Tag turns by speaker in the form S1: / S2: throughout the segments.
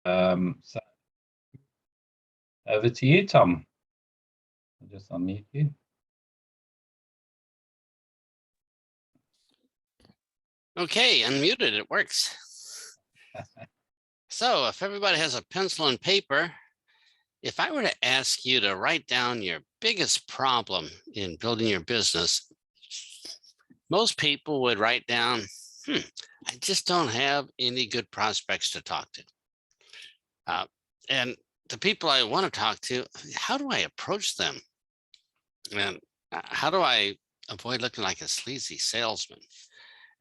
S1: So over to you, Tom. I'll just unmute you.
S2: Okay, unmuted, it works. So if everybody has a pencil and paper, if I were to ask you to write down your biggest problem in building your business, most people would write down, I just don't have any good prospects to talk to. And the people I want to talk to, how do I approach them? And how do I avoid looking like a sleazy salesman?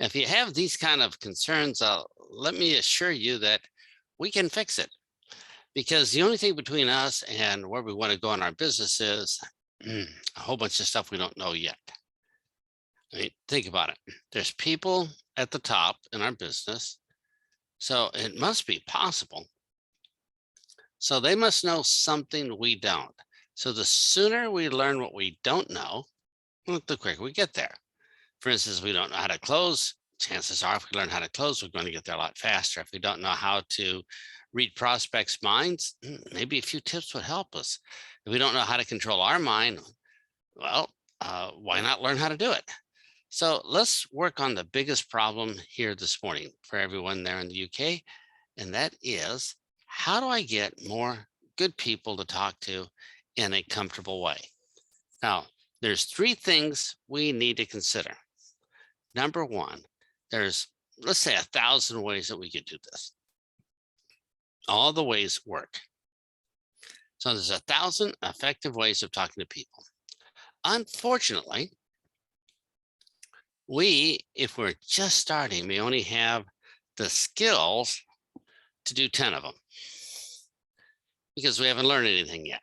S2: If you have these kind of concerns, let me assure you that we can fix it, because the only thing between us and where we want to go in our business is a whole bunch of stuff we don't know yet. I mean, think about it. There's people at the top in our business, so it must be possible. So they must know something we don't. So the sooner we learn what we don't know, the quicker we get there. For instance, we don't know how to close. Chances are, if we learn how to close, we're going to get there a lot faster. If we don't know how to read prospects' minds, maybe a few tips would help us. If we don't know how to control our mind, well, why not learn how to do it? So let's work on the biggest problem here this morning for everyone there in the UK. And that is, how do I get more good people to talk to in a comfortable way? Now, there's three things we need to consider. Number one, there's, let's say, 1,000 ways that we could do this. All the ways work. So there's 1,000 effective ways of talking to people. Unfortunately, if we're just starting, we only have the skills to do 10 of them because we haven't learned anything yet.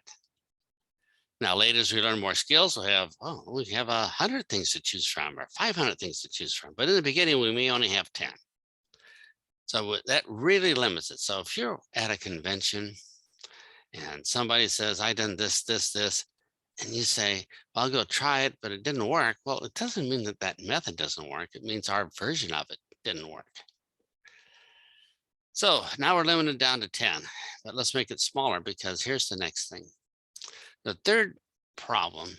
S2: Now, later, as we learn more skills, we have 100 things to choose from or 500 things to choose from. But in the beginning, we may only have 10. So that really limits it. So if you're at a convention and somebody says, I done this, and you say, well, I'll go try it, but it didn't work. Well, it doesn't mean that that method doesn't work. It means our version of it didn't work. So now we're limited down to 10, but let's make it smaller, because here's the next thing. The third problem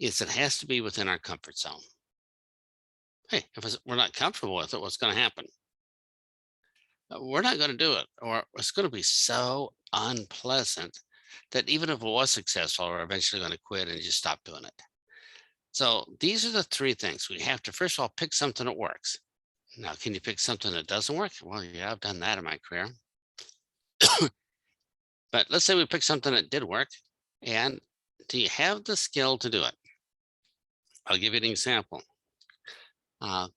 S2: is it has to be within our comfort zone. Hey, if we're not comfortable with it, what's going to happen? We're not going to do it, or it's going to be so unpleasant that even if it was successful, we're eventually going to quit and just stop doing it. So these are the three things. We have to, first of all, pick something that works. Now, can you pick something that doesn't work? Well, yeah, I've done that in my career. But let's say we pick something that did work. And do you have the skill to do it? I'll give you an example.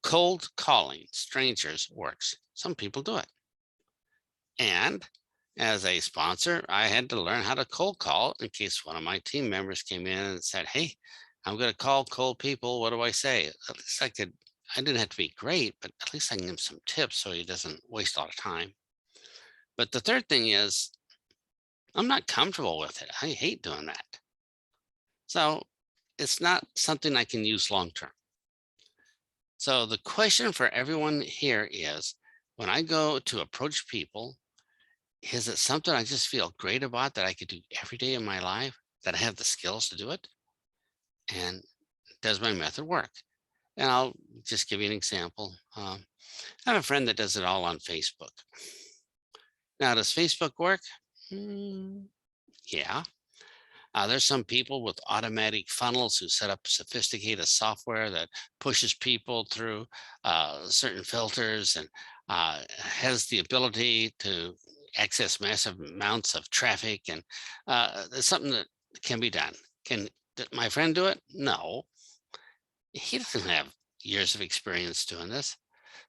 S2: Cold calling strangers works. Some people do it. And as a sponsor, I had to learn how to cold call in case one of my team members came in and said, hey, I'm going to call cold people. What do I say? At least I didn't have to be great, but at least I can give him some tips so he doesn't waste a lot of time. But the third thing is, I'm not comfortable with it. I hate doing that. So it's not something I can use long term. So the question for everyone here is, when I go to approach people, is it something I just feel great about that I could do every day in my life, that I have the skills to do it? And does my method work? And I'll just give you an example. I have a friend that does it all on Facebook. Now, does Facebook work? Yeah. There's some people with automatic funnels who set up sophisticated software that pushes people through certain filters and has the ability to access massive amounts of traffic. And it's something that can be done. Did my friend do it? No, he doesn't have years of experience doing this.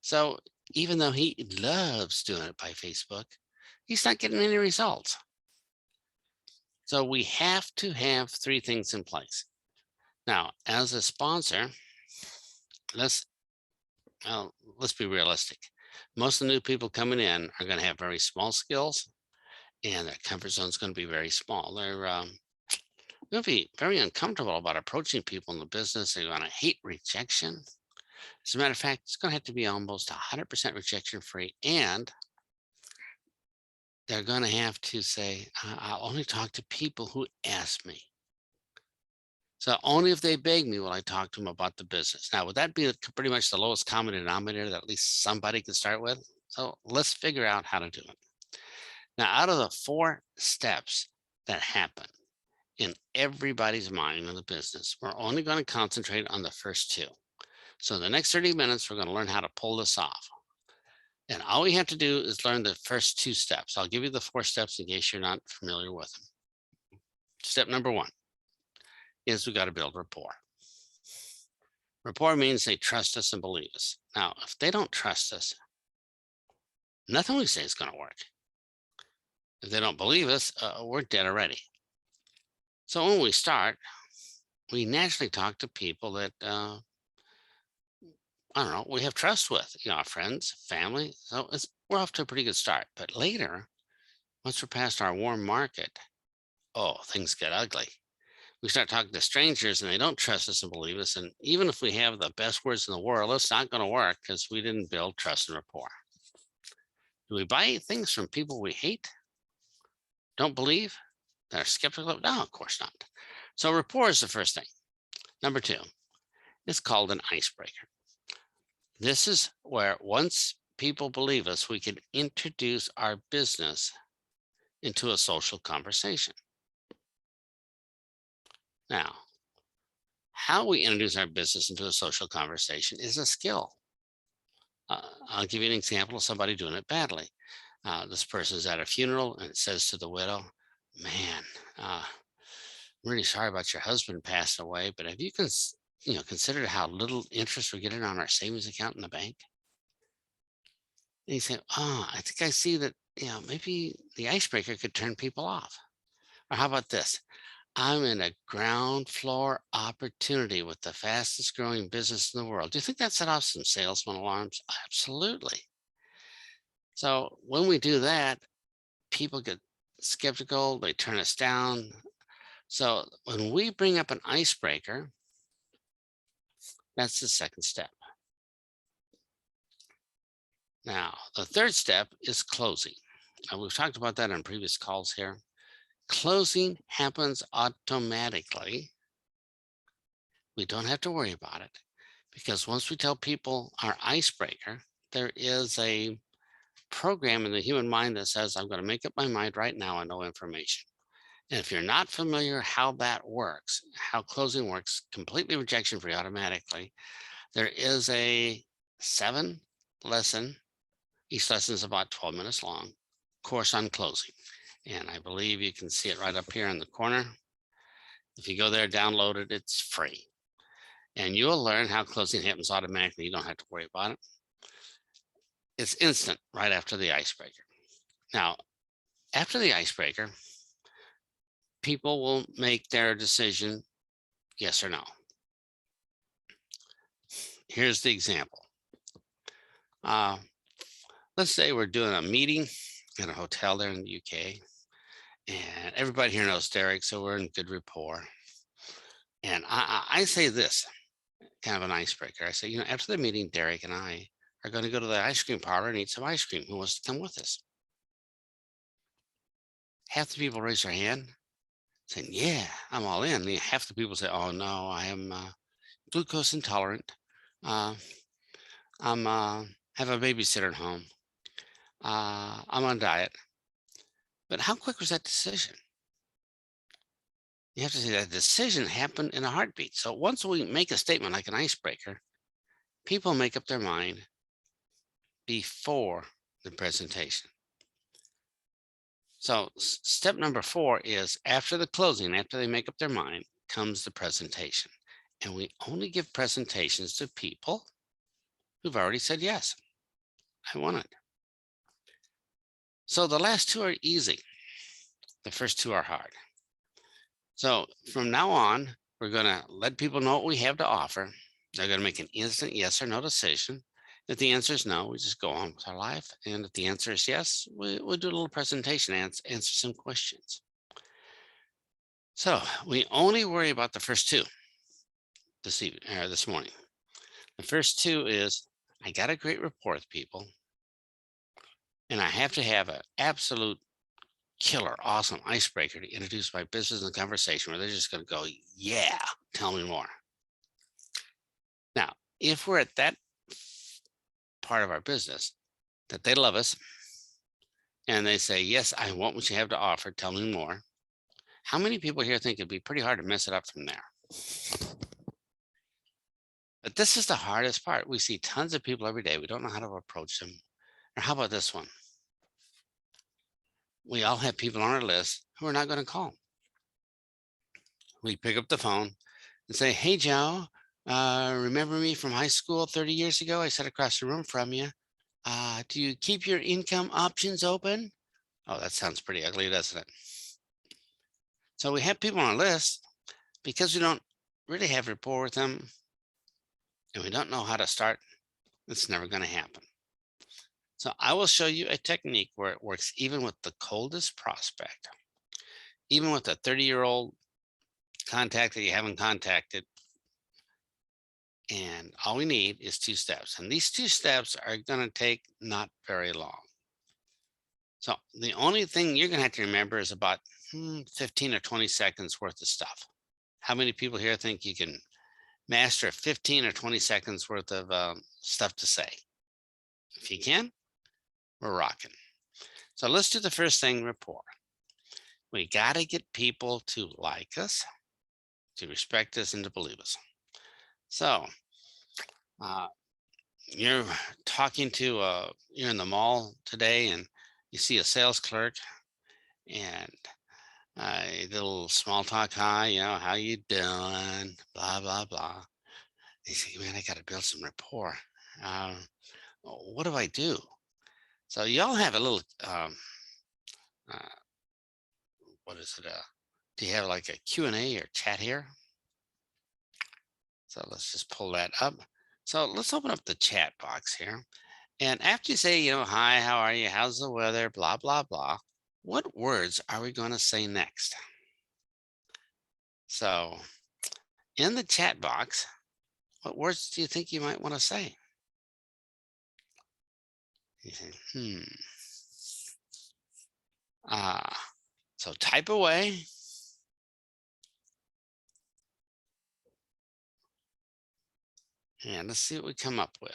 S2: So even though he loves doing it by Facebook, he's not getting any results. So we have to have three things in place. Now, as a sponsor, let's be realistic. Most of the new people coming in are going to have very small skills, and their comfort zone is going to be very small. They're going to be very uncomfortable about approaching people in the business. They're going to hate rejection. As a matter of fact, it's going to have to be almost 100% rejection free, and they're going to have to say, I'll only talk to people who ask me. So only if they beg me will I talk to them about the business. Now, would that be pretty much the lowest common denominator that at least somebody can start with? So let's figure out how to do it. Now, out of the 4 steps that happen in everybody's mind in the business, we're only going to concentrate on the first 2. So the next 30 minutes, we're going to learn how to pull this off. And all we have to do is learn the first 2 steps. I'll give you the 4 steps in case you're not familiar with them. Step number 1 is we got to build rapport. Rapport means they trust us and believe us. Now, if they don't trust us, nothing we say is going to work. If they don't believe us, we're dead already. So when we start, we naturally talk to people that, I don't know, we have trust with, our friends, family. So we're off to a pretty good start. But later, once we're past our warm market, oh, things get ugly. We start talking to strangers and they don't trust us and believe us. And even if we have the best words in the world, it's not going to work because we didn't build trust and rapport. Do we buy things from people we hate, don't believe, that are skeptical? No, of course not. So rapport is the first thing. Number 2, it's called an icebreaker. This is where once people believe us, we can introduce our business into a social conversation. Now, how we introduce our business into a social conversation is a skill. I'll give you an example of somebody doing it badly. This person is at a funeral and it says to the widow, "Man, I'm really sorry about your husband passing away, but have you considered how little interest we're getting on our savings account in the bank?" And you say, "Oh, I think I see that, maybe the icebreaker could turn people off." Or how about this? "I'm in a ground floor opportunity with the fastest growing business in the world." Do you think that set off some salesman alarms? Absolutely. So when we do that, people get skeptical, they turn us down. So when we bring up an icebreaker, that's the second step. Now, the third step is closing. Now, we've talked about that on previous calls here. Closing happens automatically. We don't have to worry about it because once we tell people our icebreaker, there is a program in the human mind that says, I'm going to make up my mind right now on no information. And if you're not familiar how that works, how closing works, completely rejection free automatically, there is a 7-lesson, each lesson is about 12 minutes long, course on closing. And I believe you can see it right up here in the corner. If you go there, download it, it's free. And you'll learn how closing happens automatically. You don't have to worry about it. It's instant right after the icebreaker. Now, after the icebreaker, people will make their decision, yes or no. Here's the example. Let's say we're doing a meeting at a hotel there in the UK, and everybody here knows Derek, so we're in good rapport. And I say this, kind of an icebreaker. I say, after the meeting, Derek and I are going to go to the ice cream parlor and eat some ice cream. Who wants to come with us? Half the people raise their hand saying, yeah, I'm all in. And half the people say, oh no, I am glucose intolerant. I'm have a babysitter at home. I'm on diet. But how quick was that decision? You have to say that decision happened in a heartbeat. So once we make a statement like an icebreaker, people make up their mind before the presentation. So step number 4 is after the closing, after they make up their mind, comes the presentation. And we only give presentations to people who've already said, yes, I want it. So the last 2 are easy. The first 2 are hard. So from now on, we're going to let people know what we have to offer. They're going to make an instant yes or no decision. If the answer is no, we just go on with our life. And if the answer is yes, we'll do a little presentation, answer some questions. So we only worry about the first 2 this morning. The first 2 is I got a great rapport with people, and I have to have an absolute killer, awesome icebreaker to introduce my business in the conversation where they're just going to go, yeah, tell me more. Now, if we're at that part of our business that they love us and they say, yes, I want what you have to offer, tell me more. How many people here think it'd be pretty hard to mess it up from there? But this is the hardest part. We see tons of people every day. We don't know how to approach them. Or how about this one? We all have people on our list who are not going to call. We pick up the phone and say, hey, Joe, remember me from high school 30 years ago? I sat across the room from you. Do you keep your income options open? Oh, that sounds pretty ugly, doesn't it? So we have people on our list because we don't really have rapport with them and we don't know how to start. It's never going to happen. So I will show you a technique where it works even with the coldest prospect, even with a 30-year-old contact that you haven't contacted. And all we need is 2 steps. And these 2 steps are going to take not very long. So the only thing you're going to have to remember is about 15 or 20 seconds worth of stuff. How many people here think you can master 15 or 20 seconds worth of stuff to say? If you can, we're rocking. So let's do the first thing, rapport. We got to get people to like us, to respect us, and to believe us. So you're talking to, you're in the mall today and you see a sales clerk and a little small talk, hi, how you doing, blah, blah, blah. You say, man, I got to build some rapport. What do I do? So y'all have a little, uh, what is it? Do you have like a Q&A or chat here? So let's just pull that up. So let's open up the chat box here. And after you say, hi, how are you? How's the weather? Blah, blah, blah. What words are we going to say next? So in the chat box, what words do you think you might want to say? You say, so type away. And let's see what we come up with.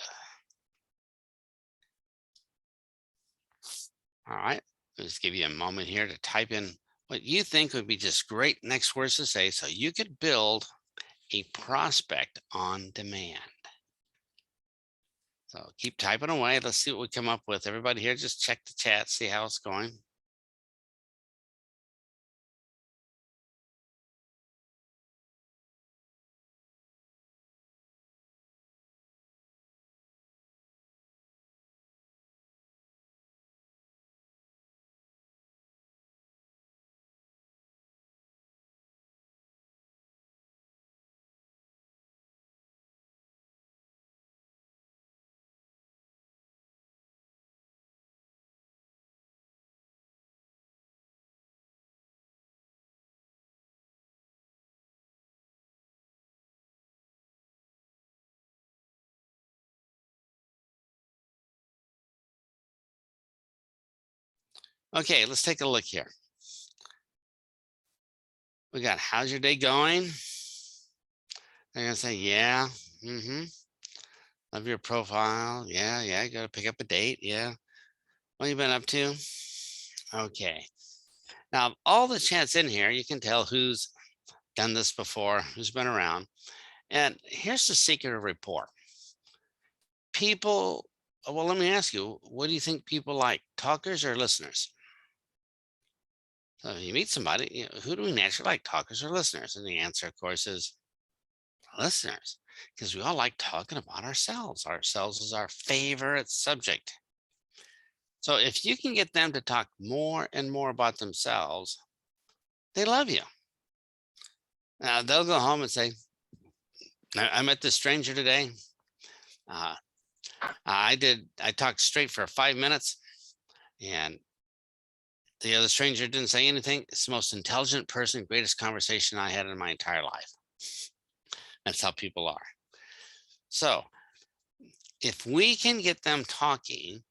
S2: All right. Let's give you a moment here to type in what you think would be just great next words to say so you could build a prospect on demand. So keep typing away. Let's see what we come up with. Everybody here, just check the chat, see how it's going. Okay, let's take a look here. We got, how's your day going? They're gonna say, yeah, love your profile. Yeah, gotta pick up a date. Yeah. What you been up to? Okay. Now, all the chats in here, you can tell who's done this before, who's been around. And here's the secret of rapport. People, well, let me ask you, what do you think people like, talkers or listeners? So if you meet somebody, who do we naturally like, talkers or listeners? And the answer, of course, is listeners, because we all like talking about ourselves. Ourselves is our favorite subject. So if you can get them to talk more and more about themselves, they love you. Now they'll go home and say, I met this stranger today. I talked straight for 5 minutes and the other stranger didn't say anything. It's the most intelligent person, greatest conversation I had in my entire life. That's how people are. So if we can get them talking,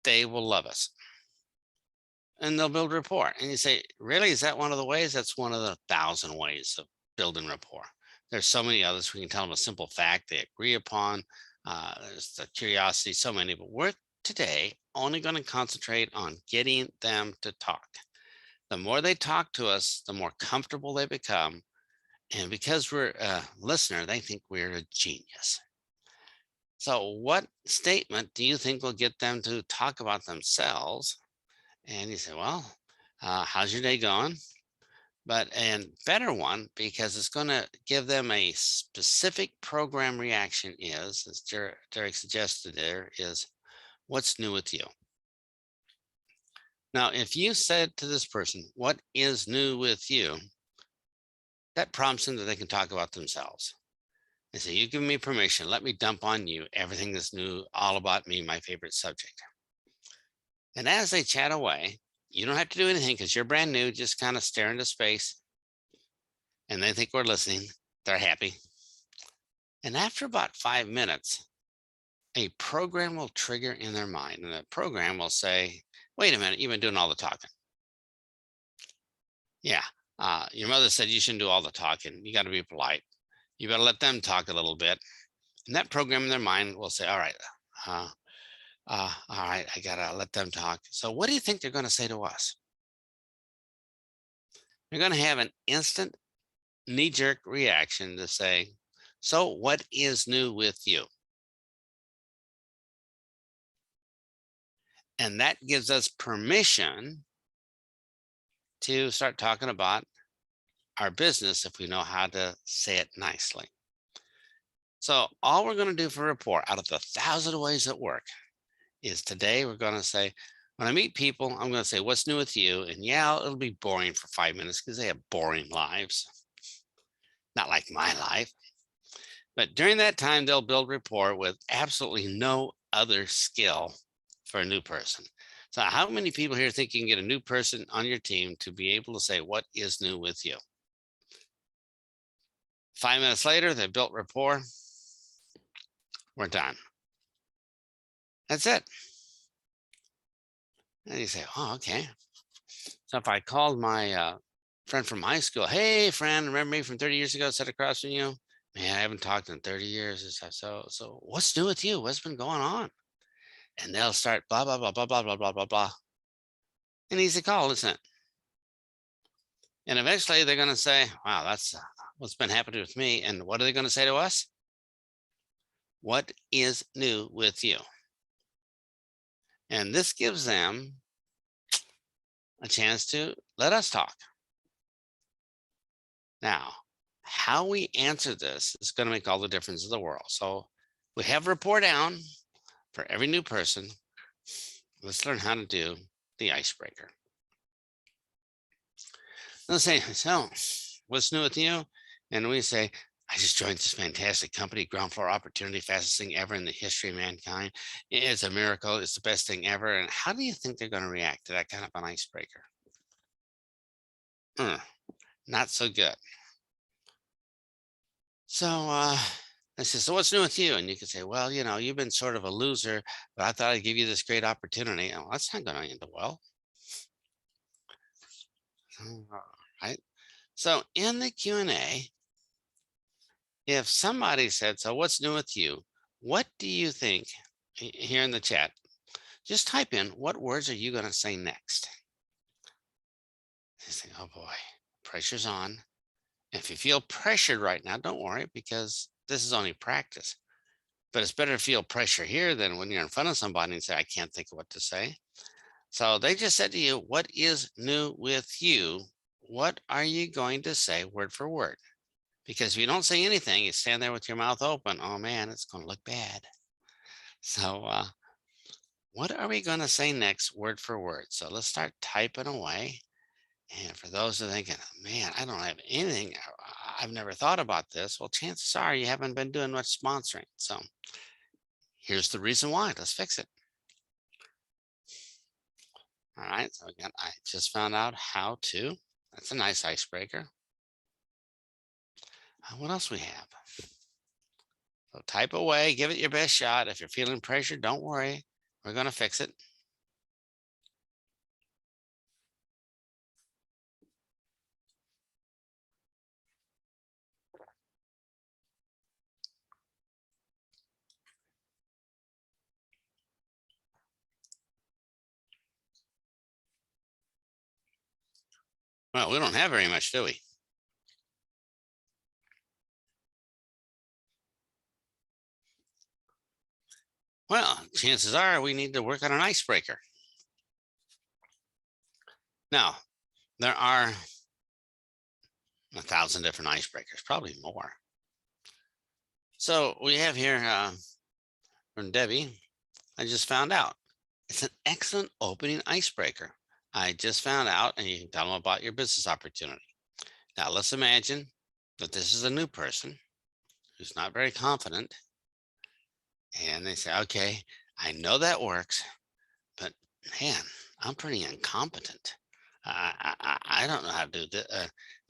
S2: they will love us. and they'll build rapport. And you say, really, is that one of the ways? That's one of the 1,000 ways of building rapport. There's so many others. We can tell them a simple fact they agree upon. There's the curiosity, so many, but we're today only going to concentrate on getting them to talk. The more they talk to us, the more comfortable they become. And because we're a listener, they think we're a genius. So, what statement do you think will get them to talk about themselves? And you say, well, how's your day going? But and better one because it's going to give them a specific program reaction is, as Derek suggested there, is what's new with you? Now, if you said to this person, what is new with you? That prompts them that they can talk about themselves. They say, you give me permission, let me dump on you everything that's new, all about me, my favorite subject. And as they chat away, you don't have to do anything because you're brand new, just kind of stare into space. And they think we're listening. They're happy. And after about 5 minutes, a program will trigger in their mind. And the program will say, wait a minute, you've been doing all the talking. Yeah. Your mother said you shouldn't do all the talking. You got to be polite. You better let them talk a little bit. And that program in their mind will say, all right, I got to let them talk. So what do you think they're going to say to us? They're going to have an instant knee-jerk reaction to say, so what is new with you? And that gives us permission to start talking about our business if we know how to say it nicely. So all we're going to do for rapport out of the 1,000 ways that work is today we're going to say, when I meet people, I'm going to say, what's new with you? And yeah, it'll be boring for 5 minutes because they have boring lives. Not like my life. But during that time, they'll build rapport with absolutely no other skill for a new person. So how many people here think you can get a new person on your team to be able to say, what is new with you? 5 minutes later, they built rapport. We're done. That's it. And you say, oh, okay. So if I called my friend from high school, hey, friend, remember me from 30 years ago, sat across from you? Man, I haven't talked in 30 years. So what's new with you? What's been going on? And they'll start blah, blah, blah, blah, blah, blah, blah, blah, blah. An easy call, isn't it? And eventually they're going to say, wow, that's what's been happening with me. And what are they going to say to us? What is new with you? And this gives them a chance to let us talk. Now, how we answer this is going to make all the difference in the world. So we have rapport down for every new person. Let's learn how to do the icebreaker. Let's say, so what's new with you? And we say, I just joined this fantastic company, ground floor opportunity, fastest thing ever in the history of mankind. It's a miracle. It's the best thing ever. And how do you think they're going to react to that kind of an icebreaker? Not so good. So I said, so what's new with you? And you could say, well, you've been sort of a loser, but I thought I'd give you this great opportunity. Oh, that's not going to end well. Right. So in the Q&A, if somebody said, so what's new with you? What do you think here in the chat? Just type in, what words are you going to say next? You think, oh boy, pressure's on. If you feel pressured right now, don't worry because this is only practice. But it's better to feel pressure here than when you're in front of somebody and say, I can't think of what to say. So they just said to you, what is new with you? What are you going to say word for word? Because if you don't say anything, you stand there with your mouth open. Oh man, it's going to look bad. So what are we going to say next word for word? So let's start typing away. And for those who are thinking, man, I don't have anything, I've never thought about this. Well, chances are you haven't been doing much sponsoring. So here's the reason why. Let's fix it. All right. So again, I just found out how to. That's a nice icebreaker. What else we have? So type away, give it your best shot. If you're feeling pressure, don't worry. We're going to fix it. Well, we don't have very much, do we? Well, chances are we need to work on an icebreaker. Now, there are 1,000 different icebreakers, probably more. So we have here from Debbie, I just found out. It's an excellent opening icebreaker. I just found out, and you can tell them about your business opportunity. Now, let's imagine that this is a new person who's not very confident. And they say, okay, I know that works, but man, I'm pretty incompetent. I don't know how to do this.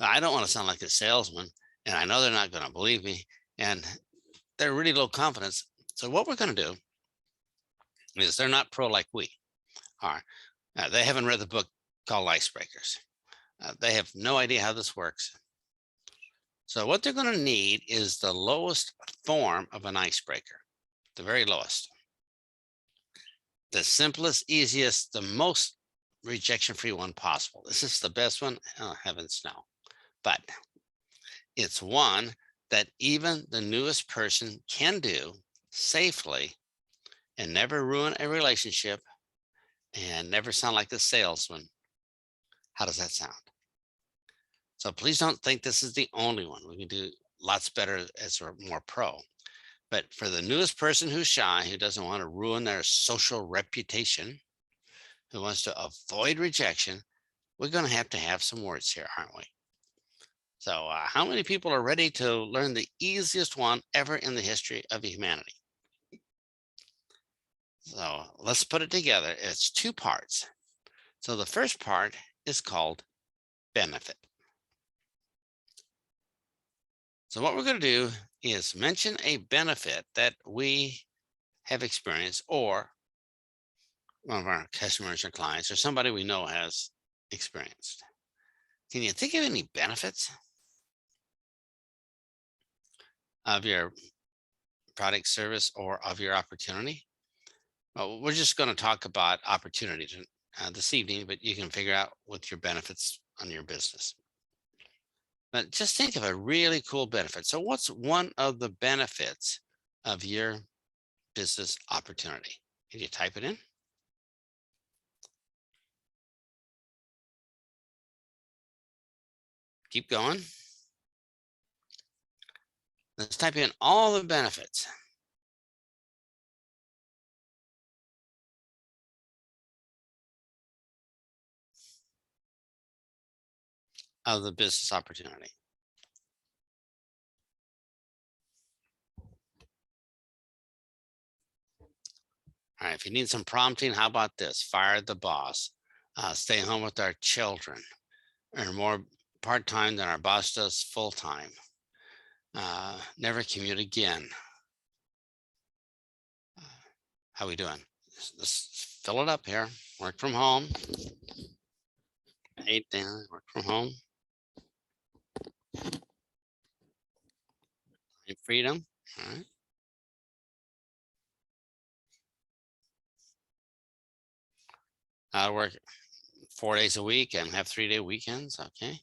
S2: I don't want to sound like a salesman, and I know they're not going to believe me, and they're really low confidence. So what we're going to do is they're not pro like we are. They haven't read the book called Icebreakers. They have no idea how this works. So what they're going to need is the lowest form of an icebreaker, the very lowest, the simplest, easiest, the most rejection-free one possible. This is the best one? Oh, heavens no. But it's one that even the newest person can do safely and never ruin a relationship and never sound like a salesman. How does that sound? So please don't think this is the only one. We can do lots better as we're more pro. But for the newest person who's shy, who doesn't want to ruin their social reputation, who wants to avoid rejection, we're going to have some words here, aren't we? So how many people are ready to learn the easiest one ever in the history of humanity? So let's put it together. It's two parts. So the first part is called benefit. So what we're going to do is mention a benefit that we have experienced, or one of our customers or clients or somebody we know has experienced. Can you think of any benefits of your product, service, or of your opportunity? Well, we're just going to talk about opportunities this evening, but you can figure out what your benefits on your business. But just think of a really cool benefit. So what's one of the benefits of your business opportunity? Can you type it in? Keep going. Let's type in all the benefits. Of the business opportunity. All right, if you need some prompting, how about this? Fire the boss, stay home with our children, earn more part-time than our boss does full-time, never commute again. How we doing? Let's fill it up here. Work from home. Paid down, work from home. Freedom. All right. I work 4 days a week and have 3-day weekends. Okay.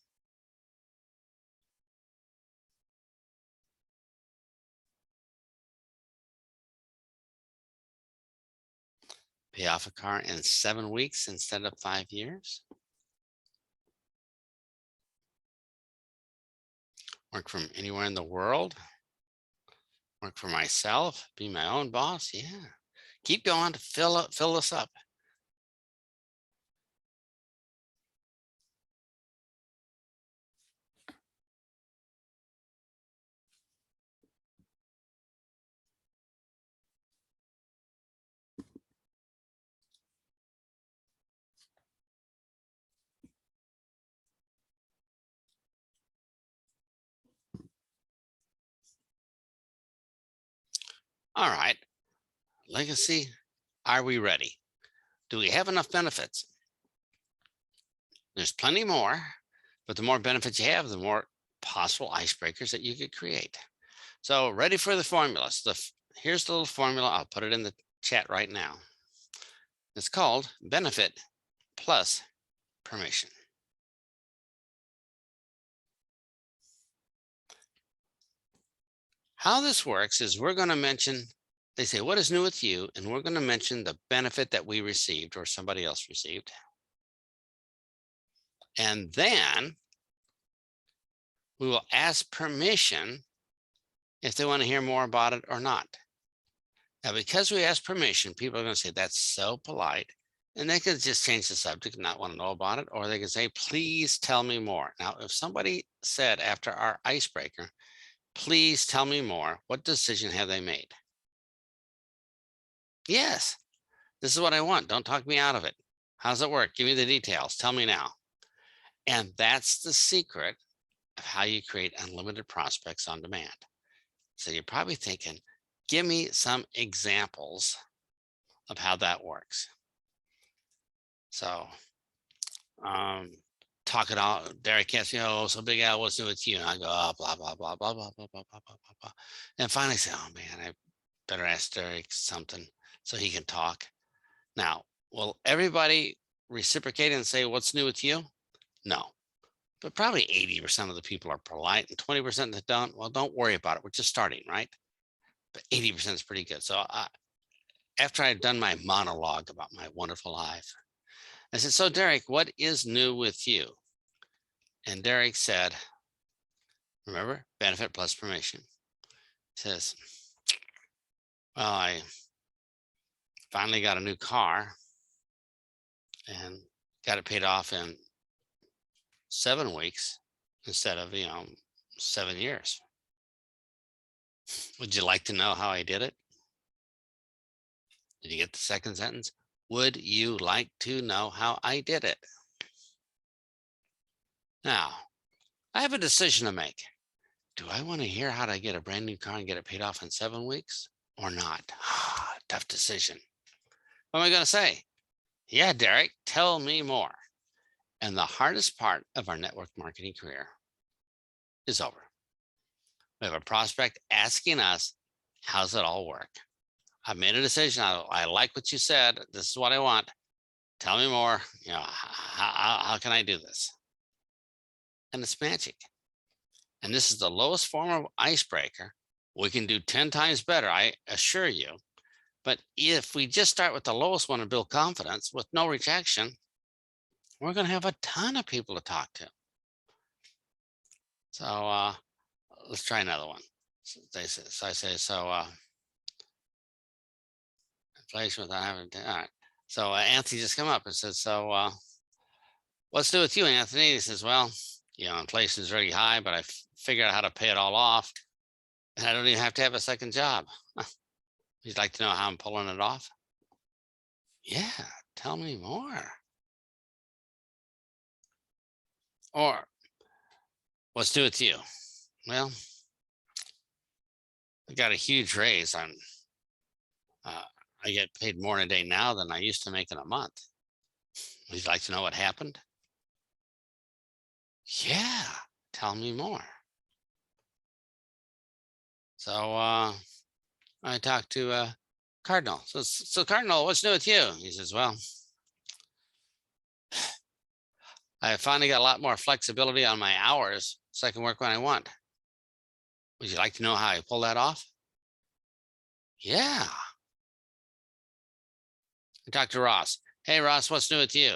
S2: Pay off a car in 7 weeks instead of 5 years. Work from anywhere in the world. Work for myself. Be my own boss. Yeah. Keep going to fill this up. All right. Legacy. Are we ready? Do we have enough benefits? There's plenty more, but the more benefits you have, the more possible icebreakers that you could create. So ready for the formula. So here's the little formula. I'll put it in the chat right now. It's called benefit plus permission. How this works is we're going to mention, they say, what is new with you? And we're going to mention the benefit that we received or somebody else received. And then we will ask permission if they want to hear more about it or not. Now, because we ask permission, people are going to say, that's so polite. And they can just change the subject and not want to know about it. Or they can say, please tell me more. Now, if somebody said after our icebreaker, please tell me more, what decision have they made? Yes, this is what I want. Don't talk me out of it. How does it work? Give me the details. Tell me now. And that's the secret of how you create unlimited prospects on demand. So you're probably thinking, give me some examples of how that works. So, talk it out. Derek asks me, oh, so Big Al, what's new with you? And I go, oh, blah, blah, blah, blah, blah, blah, blah, blah, blah, blah, blah. And finally say, oh man, I better ask Derek something so he can talk. Now, will everybody reciprocate and say, what's new with you? No. But probably 80% of the people are polite and 20% that don't. Well, don't worry about it. We're just starting, right? But 80% is pretty good. So after I'd done my monologue about my wonderful life, I said, so Derek, what is new with you? And Derek said, remember, benefit plus permission. He says, well, I finally got a new car and got it paid off in 7 weeks instead of, 7 years. Would you like to know how I did it? Did you get the second sentence? Would you like to know how I did it? Now, I have a decision to make. Do I want to hear how to get a brand new car and get it paid off in 7 weeks or not? Tough decision. What am I going to say? Yeah, Derek, tell me more. And the hardest part of our network marketing career is over. We have a prospect asking us, how's it all work? I've made a decision. I like what you said. This is what I want. Tell me more. How can I do this? And it's magic. And this is the lowest form of icebreaker. We can do 10 times better, I assure you. But if we just start with the lowest one and build confidence with no rejection, we're going to have a ton of people to talk to. So let's try another one. So I say, inflation without having to, all right. So Anthony just come up and said, so what's new with you, Anthony? He says, well, inflation is really high, but I figured out how to pay it all off. And I don't even have to have a second job. You'd like to know how I'm pulling it off? Yeah, tell me more. Or what's new with you? Well, I got a huge raise. I get paid more in a day now than I used to make in a month. Would you like to know what happened? Yeah, tell me more. So I talked to Cardinal. So Cardinal, what's new with you? He says, well, I finally got a lot more flexibility on my hours so I can work when I want. Would you like to know how I pull that off? Yeah. I talked to Ross. Hey, Ross, what's new with you?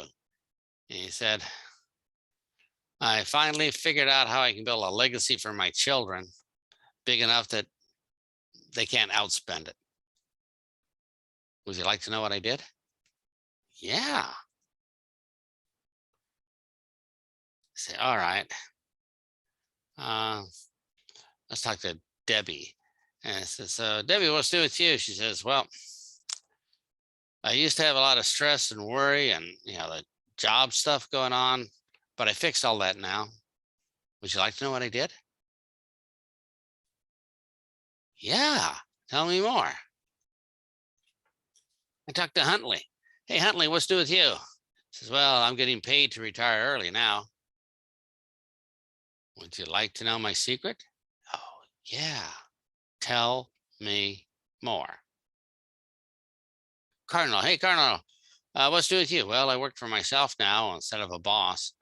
S2: And he said, I finally figured out how I can build a legacy for my children big enough that they can't outspend it. Would you like to know what I did? Yeah. I say, all right. Let's talk to Debbie. And I said, so Debbie, what's new with you? She says, well, I used to have a lot of stress and worry and, the job stuff going on, but I fixed all that now. Would you like to know what I did? Yeah, tell me more. I talked to Huntley. Hey, Huntley, what's new with you? He says, well, I'm getting paid to retire early now. Would you like to know my secret? Oh, yeah. Tell me more. Cardinal, hey, Cardinal, what's new with you? Well, I work for myself now instead of a boss.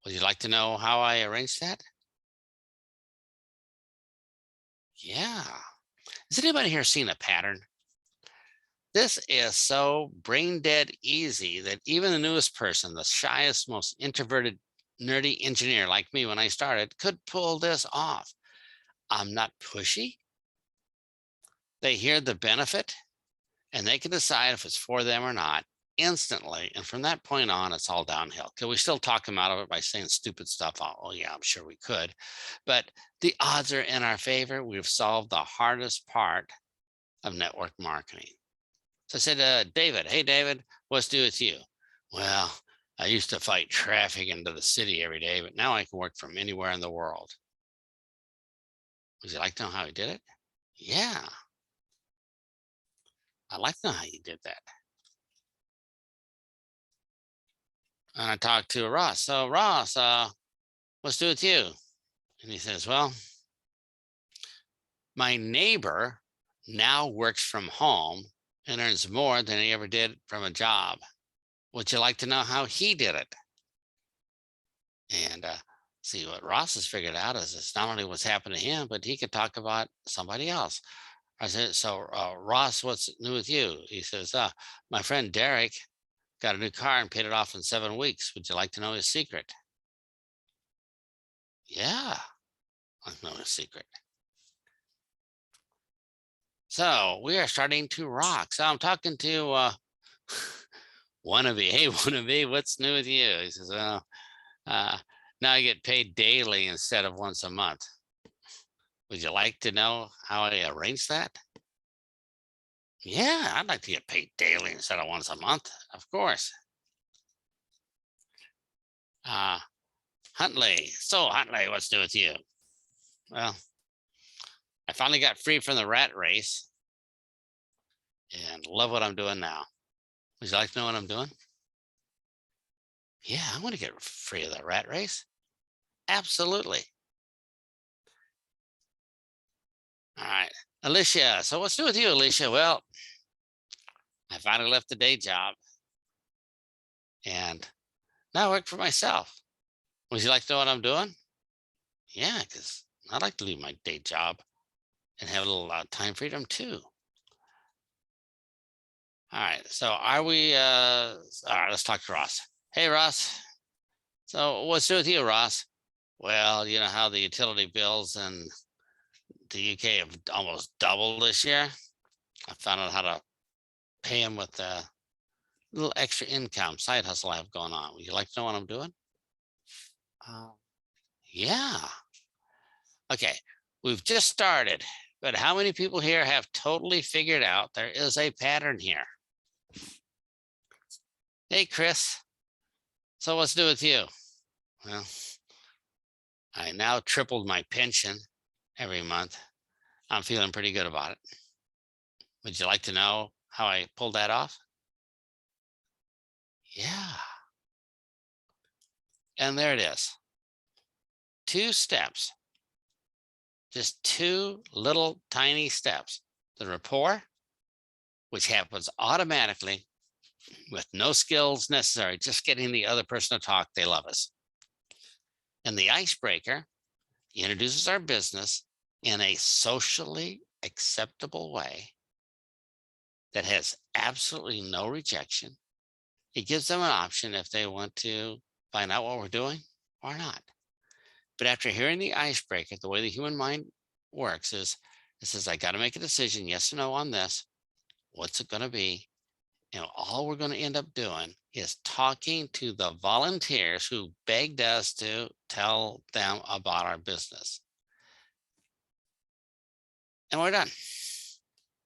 S2: Would you like to know how I arranged that? Yeah. Has anybody here seen a pattern? This is so brain dead easy that even the newest person, the shyest, most introverted, nerdy engineer like me when I started, could pull this off. I'm not pushy. They hear the benefit and they can decide if it's for them or not instantly. And from that point on, it's all downhill. Can we still talk them out of it by saying stupid stuff? Oh, yeah, I'm sure we could. But the odds are in our favor. We've solved the hardest part of network marketing. So I said, David, hey, David, what's to do with you? Well, I used to fight traffic into the city every day, but now I can work from anywhere in the world. Would you like to know how he did it? Yeah, I'd like to know how you did that. And I talked to Ross. So, Ross, what's to do with you? And he says, well, my neighbor now works from home and earns more than he ever did from a job. Would you like to know how he did it? And see, what Ross has figured out is it's not only what's happened to him, but he could talk about somebody else. I said, so Ross, what's new with you? He says, my friend Derek got a new car and paid it off in 7 weeks. Would you like to know his secret? Yeah, I know his secret. So we are starting to rock. So I'm talking to wannabe. Hey, wannabe, what's new with you? He says, well, uh, now I get paid daily instead of once a month. Would you like to know how I arranged that? Yeah, I'd like to get paid daily instead of once a month, of course. Uh, Huntley. So, Huntley, what's new with you? Well, I finally got free from the rat race and love what I'm doing now. Would you like to know what I'm doing? Yeah, I want to get free of the rat race. Absolutely. All right. Alicia. So, what's new with you, Alicia? Well, I finally left the day job and now I work for myself. Would you like to know what I'm doing? Yeah, because I'd like to leave my day job and have a little time freedom too. All right. So are we all right, let's talk to Ross. Hey Ross. So what's new with you, Ross? Well, you know how the utility bills in the UK have almost doubled this year. I found out how to pay them with a little extra income side hustle I have going on. Would you like to know what I'm doing? Uh, yeah. Okay. We've just started, but how many people here have totally figured out there is a pattern here? Hey, Chris. So what's new with you? Well, I now tripled my pension every month. I'm feeling pretty good about it. Would you like to know how I pulled that off? Yeah. And there it is. 2 steps, just 2 little tiny steps. The rapport, which happens automatically with no skills necessary, just getting the other person to talk. They love us. And the icebreaker introduces our business in a socially acceptable way that has absolutely no rejection. It gives them an option if they want to find out what we're doing or not. But after hearing the icebreaker, the way the human mind works is it says, I got to make a decision, yes or no on this. What's it going to be? And all we're going to end up doing is talking to the volunteers who begged us to tell them about our business. And we're done.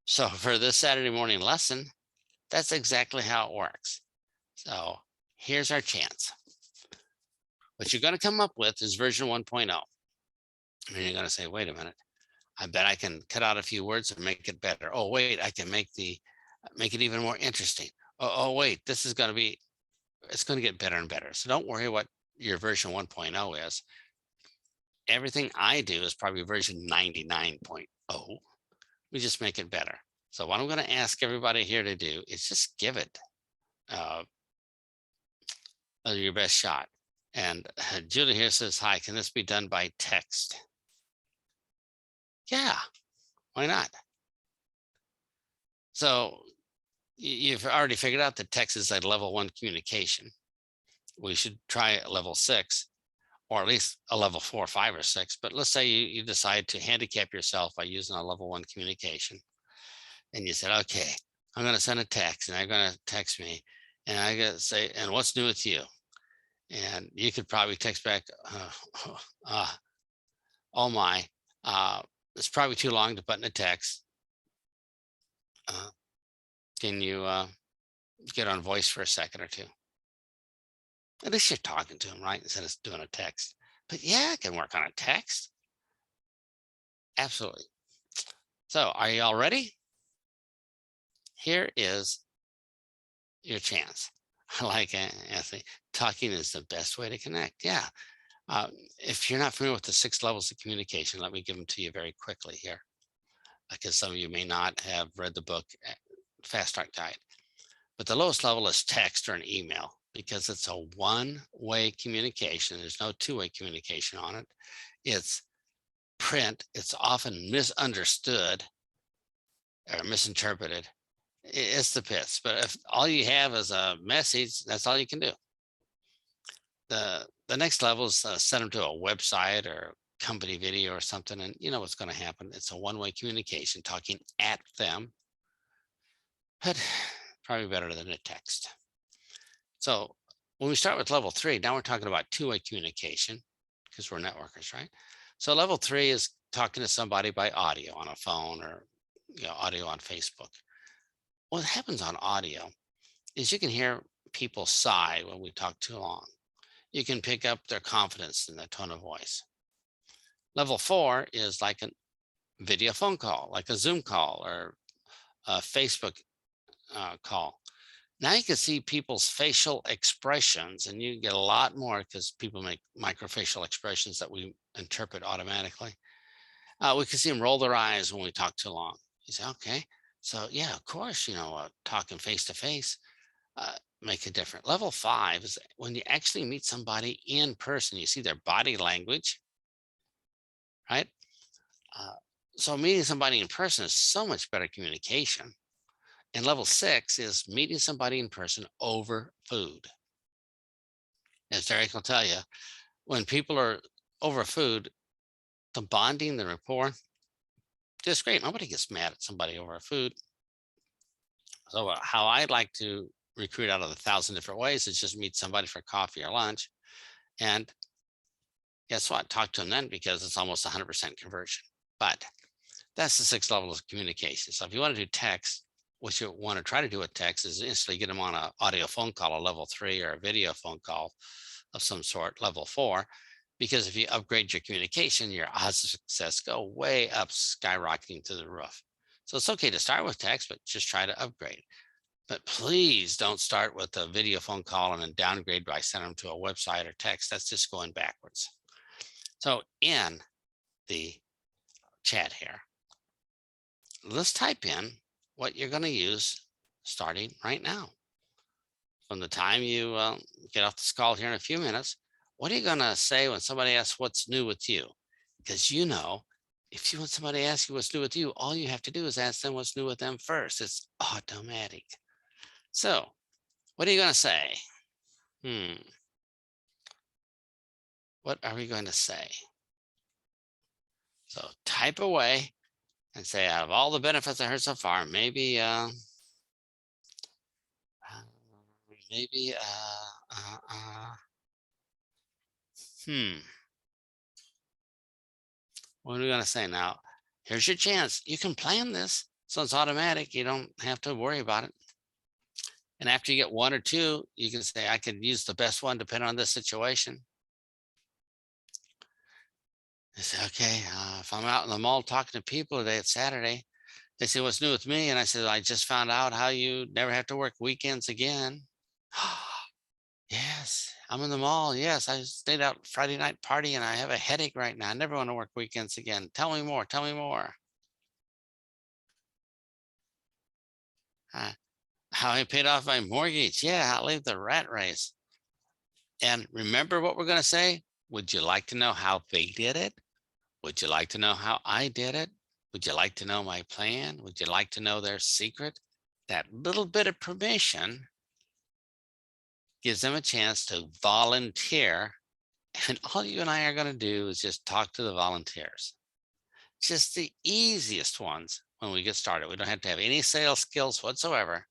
S2: So for this Saturday morning lesson, that's exactly how it works. So here's our chance. What you're going to come up with is version 1.0. And you're going to say, wait a minute, I bet I can cut out a few words and make it better. Oh, wait, I can make it even more interesting. Oh, wait, this is going to be, it's going to get better and better. So don't worry what your version 1.0 is. Everything I do is probably version 99.0. We just make it better. So what I'm going to ask everybody here to do is just give it your best shot. And Julie here says, hi, can this be done by text? Yeah, Why not? So you've already figured out that text is a level 1 communication. We should try a level 6, or at least a level 4, 5, or 6. But let's say you decide to handicap yourself by using a level 1 communication. And you said, okay, I'm going to send a text and they're going to text me. And I got to say, and what's new with you? And you could probably text back, oh my, it's probably too long to put in a text. Can you get on voice for a second or two? At least you're talking to them, right? Instead of doing a text. But yeah, I can work on a text. Absolutely. So are you all ready? Here is your chance. I like Anthony. Talking is the best way to connect. Yeah. If you're not familiar with the 6 levels of communication, let me give them to you very quickly here, because some of you may not have read the book Fast Start Guide. But the lowest level is text or an email, because it's a one-way communication. There's no two-way communication on it. It's print. It's often misunderstood or misinterpreted. It's the pits. But if all you have is a message, that's all you can do. The next level is send them to a website or company video or something, and you know what's going to happen. It's a one-way communication, talking at them, but probably better than a text. So when we start with level 3, now we're talking about two-way communication, because we're networkers, right? So level 3 is talking to somebody by audio on a phone, or audio on Facebook. What happens on audio is you can hear people sigh when we talk too long. You can pick up their confidence in their tone of voice. Level 4 is like a video phone call, like a Zoom call or a Facebook call. Now you can see people's facial expressions, and you get a lot more because people make microfacial expressions that we interpret automatically. We can see them roll their eyes when we talk too long. You say, okay, so yeah, of course, talking face to face make a difference. Level 5 is when you actually meet somebody in person. You see their body language, right? So meeting somebody in person is so much better communication. And level 6 is meeting somebody in person over food. As Derek will tell you, when people are over food, the bonding, the rapport, just great. Nobody gets mad at somebody over food. So how I like to recruit out of 1,000 different ways is just meet somebody for coffee or lunch. And guess what? Talk to them then, because it's almost 100% conversion. But that's the 6 levels of communication. So if you want to do text, what you want to try to do with text is instantly get them on an audio phone call, a level 3, or a video phone call of some sort, level 4, because if you upgrade your communication, your odds of success go way up, skyrocketing to the roof. So it's okay to start with text, but just try to upgrade. But please don't start with a video phone call and then downgrade by sending them to a website or text. That's just going backwards. So in the chat here, let's type in what you're going to use starting right now. From the time you get off this call here in a few minutes, what are you going to say when somebody asks what's new with you? Because if you want somebody to ask you what's new with you, all you have to do is ask them what's new with them first. It's automatic. So what are you going to say? What are we going to say? So type away and say, out of all the benefits I heard so far, maybe what are we going to say now? Here's your chance. You can plan this, so it's automatic. You don't have to worry about it. And after you get 1 or 2, you can say, I could use the best one depending on the situation. You say, okay, if I'm out in the mall talking to people today, it's Saturday, they say, what's new with me? And I said, I just found out how you never have to work weekends again. Yes, I'm in the mall. Yes, I stayed out Friday night party and I have a headache right now. I never want to work weekends again. Tell me more. Tell me more. How I paid off my mortgage. Yeah, I'll leave the rat race. And remember what we're going to say? Would you like to know how they did it? Would you like to know how I did it? Would you like to know my plan? Would you like to know their secret? That little bit of permission gives them a chance to volunteer. And all you and I are going to do is just talk to the volunteers, just the easiest ones when we get started. We don't have to have any sales skills whatsoever.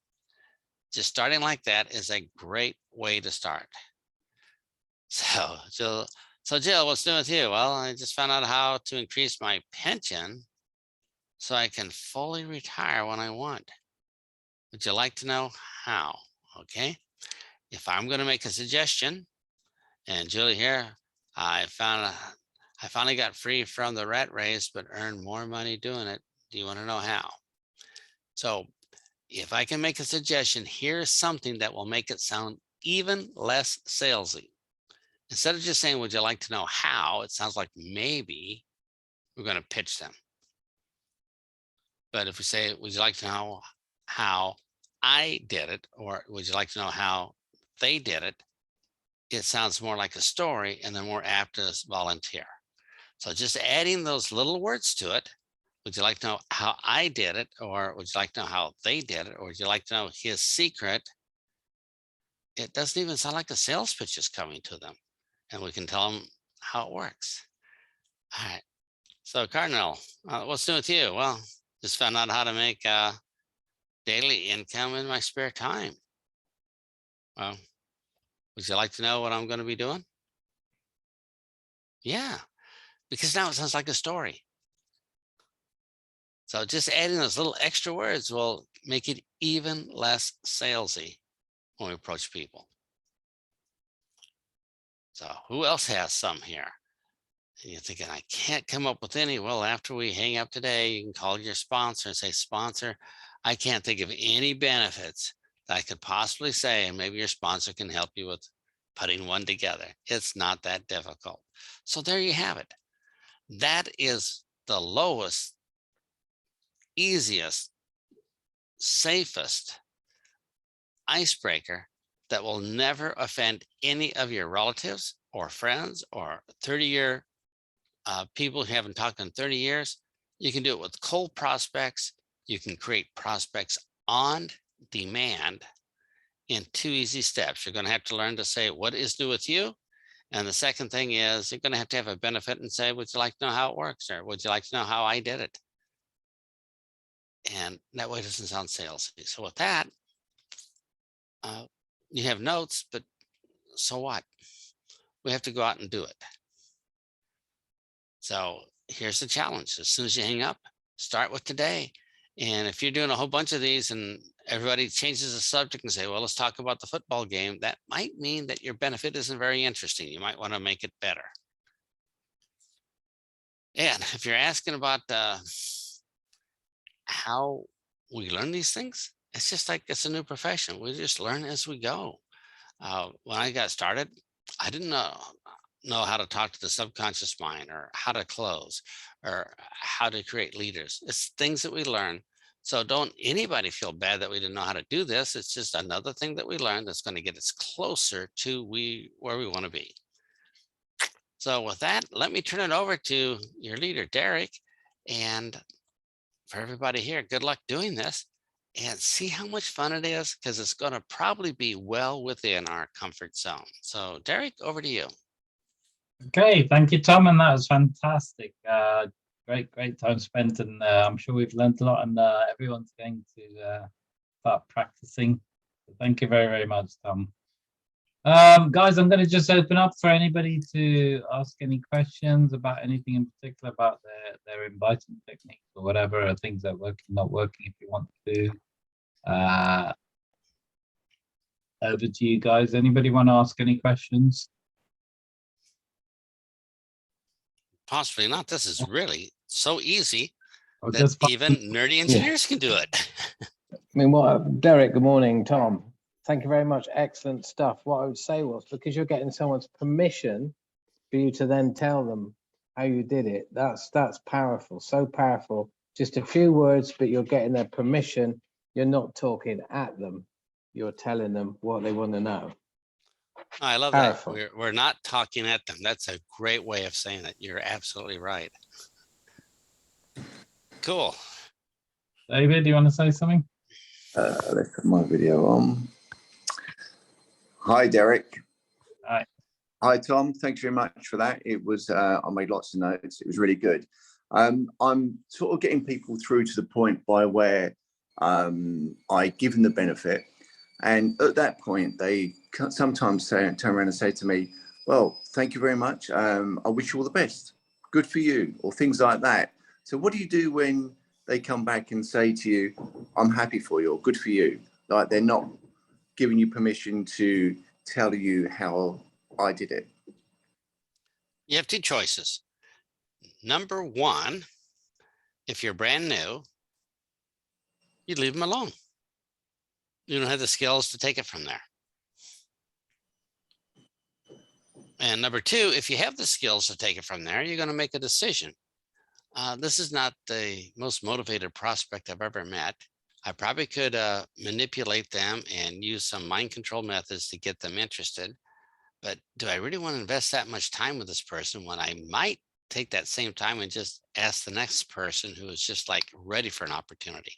S2: Just starting like that is a great way to start. So, Jill, what's new with you? Well, I just found out how to increase my pension so I can fully retire when I want. Would you like to know how? Okay. If I'm going to make a suggestion, and Julie here, I finally got free from the rat race, but earned more money doing it. Do you want to know how? So if I can make a suggestion, here's something that will make it sound even less salesy. Instead of just saying, would you like to know how? It sounds like maybe we're going to pitch them. But if we say, would you like to know how I did it? Or would you like to know how they did it? It sounds more like a story and they're more apt to volunteer. So just adding those little words to it. Would you like to know how I did it? Or would you like to know how they did it? Or would you like to know his secret? It doesn't even sound like a sales pitch is coming to them. And we can tell them how it works. All right. So Cardinal, what's new with you? Well, just found out how to make daily income in my spare time. Well, would you like to know what I'm going to be doing? Yeah, because now it sounds like a story. So just adding those little extra words will make it even less salesy when we approach people. So who else has some here? And you're thinking, I can't come up with any. Well, after we hang up today, you can call your sponsor and say, sponsor, I can't think of any benefits that I could possibly say, and maybe your sponsor can help you with putting one together. It's not that difficult. So there you have it. That is the lowest, easiest, safest icebreaker that will never offend any of your relatives or friends or 30-year people who haven't talked in 30 years. You can do it with cold prospects. You can create prospects on demand in 2 easy steps. You're going to have to learn to say, what is new with you? And the second thing is you're going to have a benefit and say, would you like to know how it works? Or would you like to know how I did it? And that way it doesn't sound salesy. So with that, you have notes, but so what? We have to go out and do it. So here's the challenge. As soon as you hang up, start with today. And if you're doing a whole bunch of these and everybody changes the subject and say, well, let's talk about the football game, that might mean that your benefit isn't very interesting. You might want to make it better. And if you're asking about how we learn these things, it's just like it's a new profession. We just learn as we go. When I got started, I didn't know how to talk to the subconscious mind or how to close or how to create leaders. It's things that we learn. So don't anybody feel bad that we didn't know how to do this. It's just another thing that we learned that's going to get us closer to where we want to be. So with that, let me turn it over to your leader, Derek. And for everybody here, good luck doing this and see how much fun it is, because it's going to probably be well within our comfort zone. So Derek, over to you.
S1: Okay, thank you, Tom, and that was fantastic. Great time spent, and I'm sure we've learned a lot, and everyone's going to start practicing. So thank you very much, Tom. Guys, I'm going to just open up for anybody to ask any questions about anything in particular about their inviting techniques or whatever, or things that are working, not working, if you want to. Over to you guys. Anybody want to ask any questions?
S2: Possibly not. This is really so easy
S1: Or
S2: that
S1: just
S2: even nerdy engineers can do it.
S3: I mean, Derek, good morning, Tom. Thank you very much. Excellent stuff. What I would say was, because you're getting someone's permission for you to then tell them how you did it, that's powerful, so powerful. Just a few words, but you're getting their permission. You're not talking at them. You're telling them what they want to know.
S2: I love
S3: Powerful.
S2: that. We're not talking at them. That's a great way of saying it. You're absolutely right. cool.
S1: David, do you want to say something?
S4: Let's put my video on. Hi, Derek.
S1: Hi.
S4: Hi, Tom. Thanks very much for that. It was, I made lots of notes. It was really good. I'm sort of getting people through to the point by where I give them the benefit. And at that point, they sometimes turn around and say to me, well, thank you very much. I wish you all the best. Good for you, or things like that. So what do you do when they come back and say to you, I'm happy for you, or good for you? Like they're not giving you permission to tell you how I did it.
S2: You have two choices. Number one, if you're brand new, you leave them alone. You don't have the skills to take it from there. And number two, if you have the skills to take it from there, you're going to make a decision. This is not the most motivated prospect I've ever met. I probably could manipulate them and use some mind control methods to get them interested. But do I really want to invest that much time with this person when I might take that same time and just ask the next person who is just like ready for an opportunity?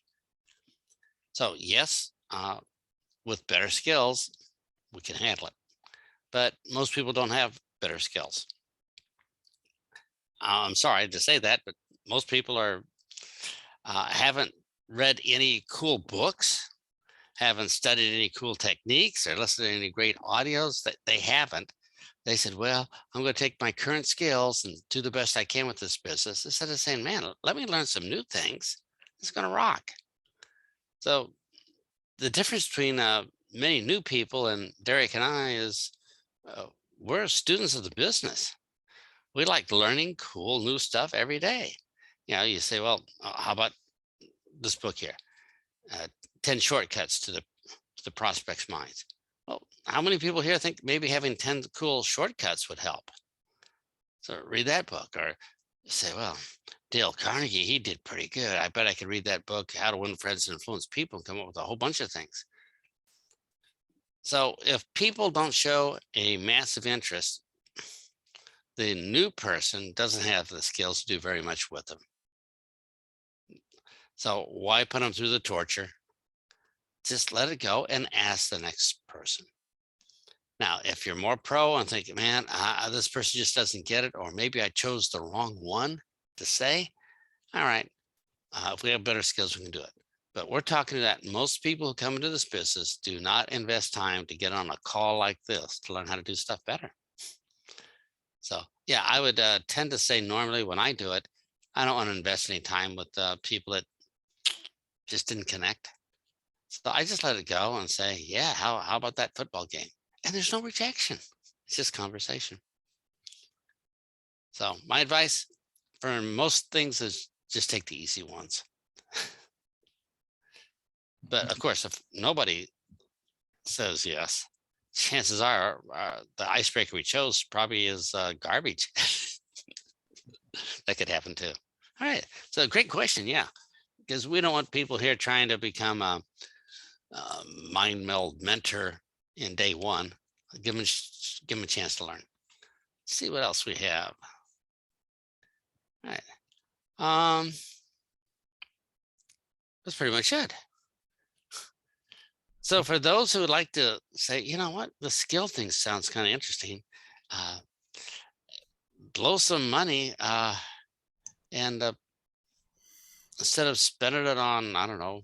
S2: So yes, with better skills, we can handle it. But most people don't have better skills. I'm sorry to say that, but most people are haven't read any cool books, haven't studied any cool techniques, or listened to any great audios. That they haven't. They said, well, I'm going to take my current skills and do the best I can with this business, instead of saying, man, let me learn some new things. It's going to rock. So the difference between many new people and Derek and I is we're students of the business. We like learning cool new stuff every day. You know, you say, well, how about this book here, 10 shortcuts to the prospect's minds. Well, how many people here think maybe having 10 cool shortcuts would help? So read that book, or say, well, Dale Carnegie, he did pretty good. I bet I could read that book, How to Win Friends and Influence People, and come up with a whole bunch of things. So if people don't show a massive interest, the new person doesn't have the skills to do very much with them. So why put them through the torture? Just let it go and ask the next person. Now, if you're more pro and think, man, this person just doesn't get it, or maybe I chose the wrong one to say, all right, if we have better skills, we can do it. But we're talking that most people who come into this business do not invest time to get on a call like this to learn how to do stuff better. So yeah, I would tend to say normally when I do it, I don't want to invest any time with people that just didn't connect. So I just let it go and say, yeah, how about that football game? And there's no rejection. It's just conversation. So my advice for most things is just take the easy ones. But of course, if nobody says yes, chances are the icebreaker we chose probably is garbage. That could happen too. All right. So great question. Yeah. Because we don't want people here trying to become a mind meld mentor in day one. Give them a chance to learn. Let's see what else we have. All right. That's pretty much it. So for those who would like to say, you know what, the skill thing sounds kind of interesting. Blow some money and instead of spending it on, I don't know,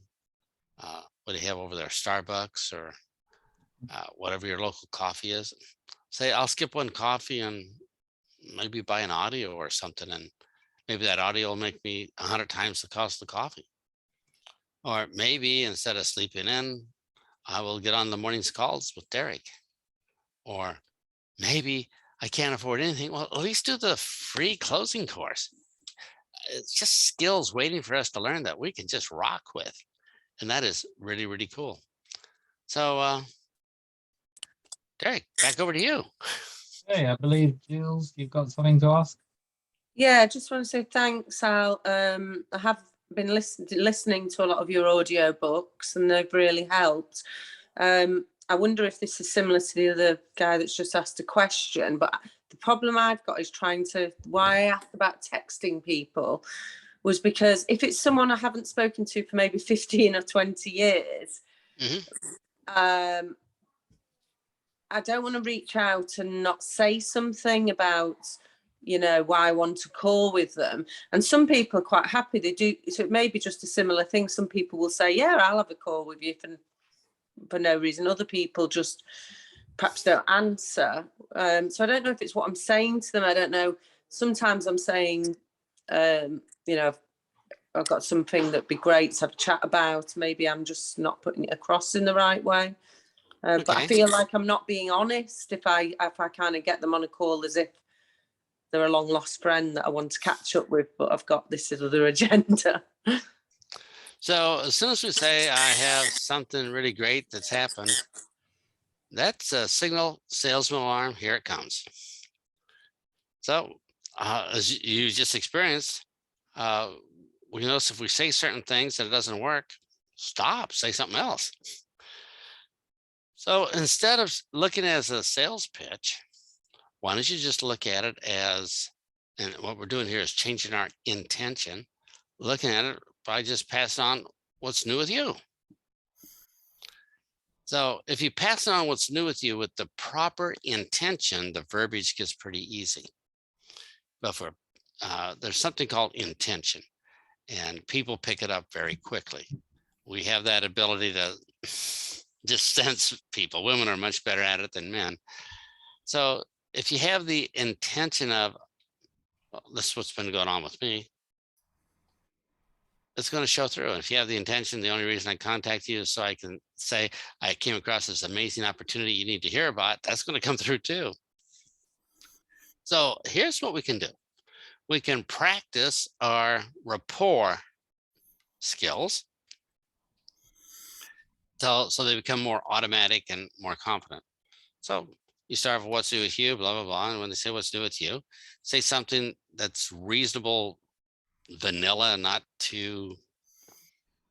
S2: what do you have over there, Starbucks or whatever your local coffee is, say, I'll skip one coffee and maybe buy an audio or something, and maybe that audio will make me 100 times the cost of the coffee. Or maybe instead of sleeping in, I will get on the morning's calls with Derek. Or maybe I can't afford anything. Well, at least do the free closing course. It's just skills waiting for us to learn that we can just rock with. And that is really, really cool. So, Derek, back over to you.
S1: Hey, I believe, Jules, you've got something to ask?
S5: Yeah, I just want to say thanks, Al. I have been listening to a lot of your audio books and they've really helped. I wonder if this is similar to the other guy that's just asked a question, but the problem I've got is why I asked about texting people. was because if it's someone I haven't spoken to for maybe 15 or 20 years, I don't want to reach out and not say something about, you know, why I want to call with them. And some people are quite happy they do. So it may be just a similar thing. Some people will say, yeah, I'll have a call with you for no reason. Other people just perhaps don't answer. So I don't know if it's what I'm saying to them. I don't know. Sometimes I'm saying, you know, I've got something that'd be great to have a chat about. Maybe I'm just not putting it across in the right way. But I feel like I'm not being honest if I kind of get them on a call as if they're a long lost friend that I want to catch up with, but I've got this other agenda.
S2: So as soon as we say I have something really great that's happened, that's a signal salesman alarm. Here it comes. So as you just experienced, we notice if we say certain things that it doesn't work, stop, say something else. So instead of looking at it as a sales pitch, why don't you just look at it as, and what we're doing here is changing our intention, looking at it by just passing on what's new with you. So if you pass on what's new with you with the proper intention, the verbiage gets pretty easy. But for there's something called intention, and people pick it up very quickly. We have that ability to just sense people. Women are much better at it than men. So if you have the intention of, well, this is what's been going on with me, it's going to show through. And if you have the intention, the only reason I contact you is so I can say, I came across this amazing opportunity you need to hear about, that's going to come through too. So here's what we can do. We can practice our rapport skills so they become more automatic and more confident. So you start with what's new with you, blah, blah, blah. And when they say what's new with you, say something that's reasonable, vanilla, not too,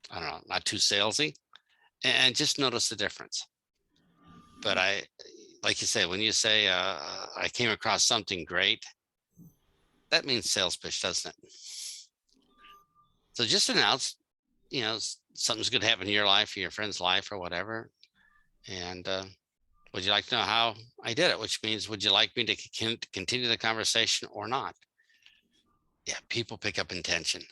S2: I don't know, not too salesy, and just notice the difference. But like you say, when you say, I came across something great, that means sales pitch, doesn't it? So just announce, you know, something's good happen in your life or your friend's life or whatever. And would you like to know how I did it? Which means, would you like me to continue the conversation or not? Yeah, people pick up intention.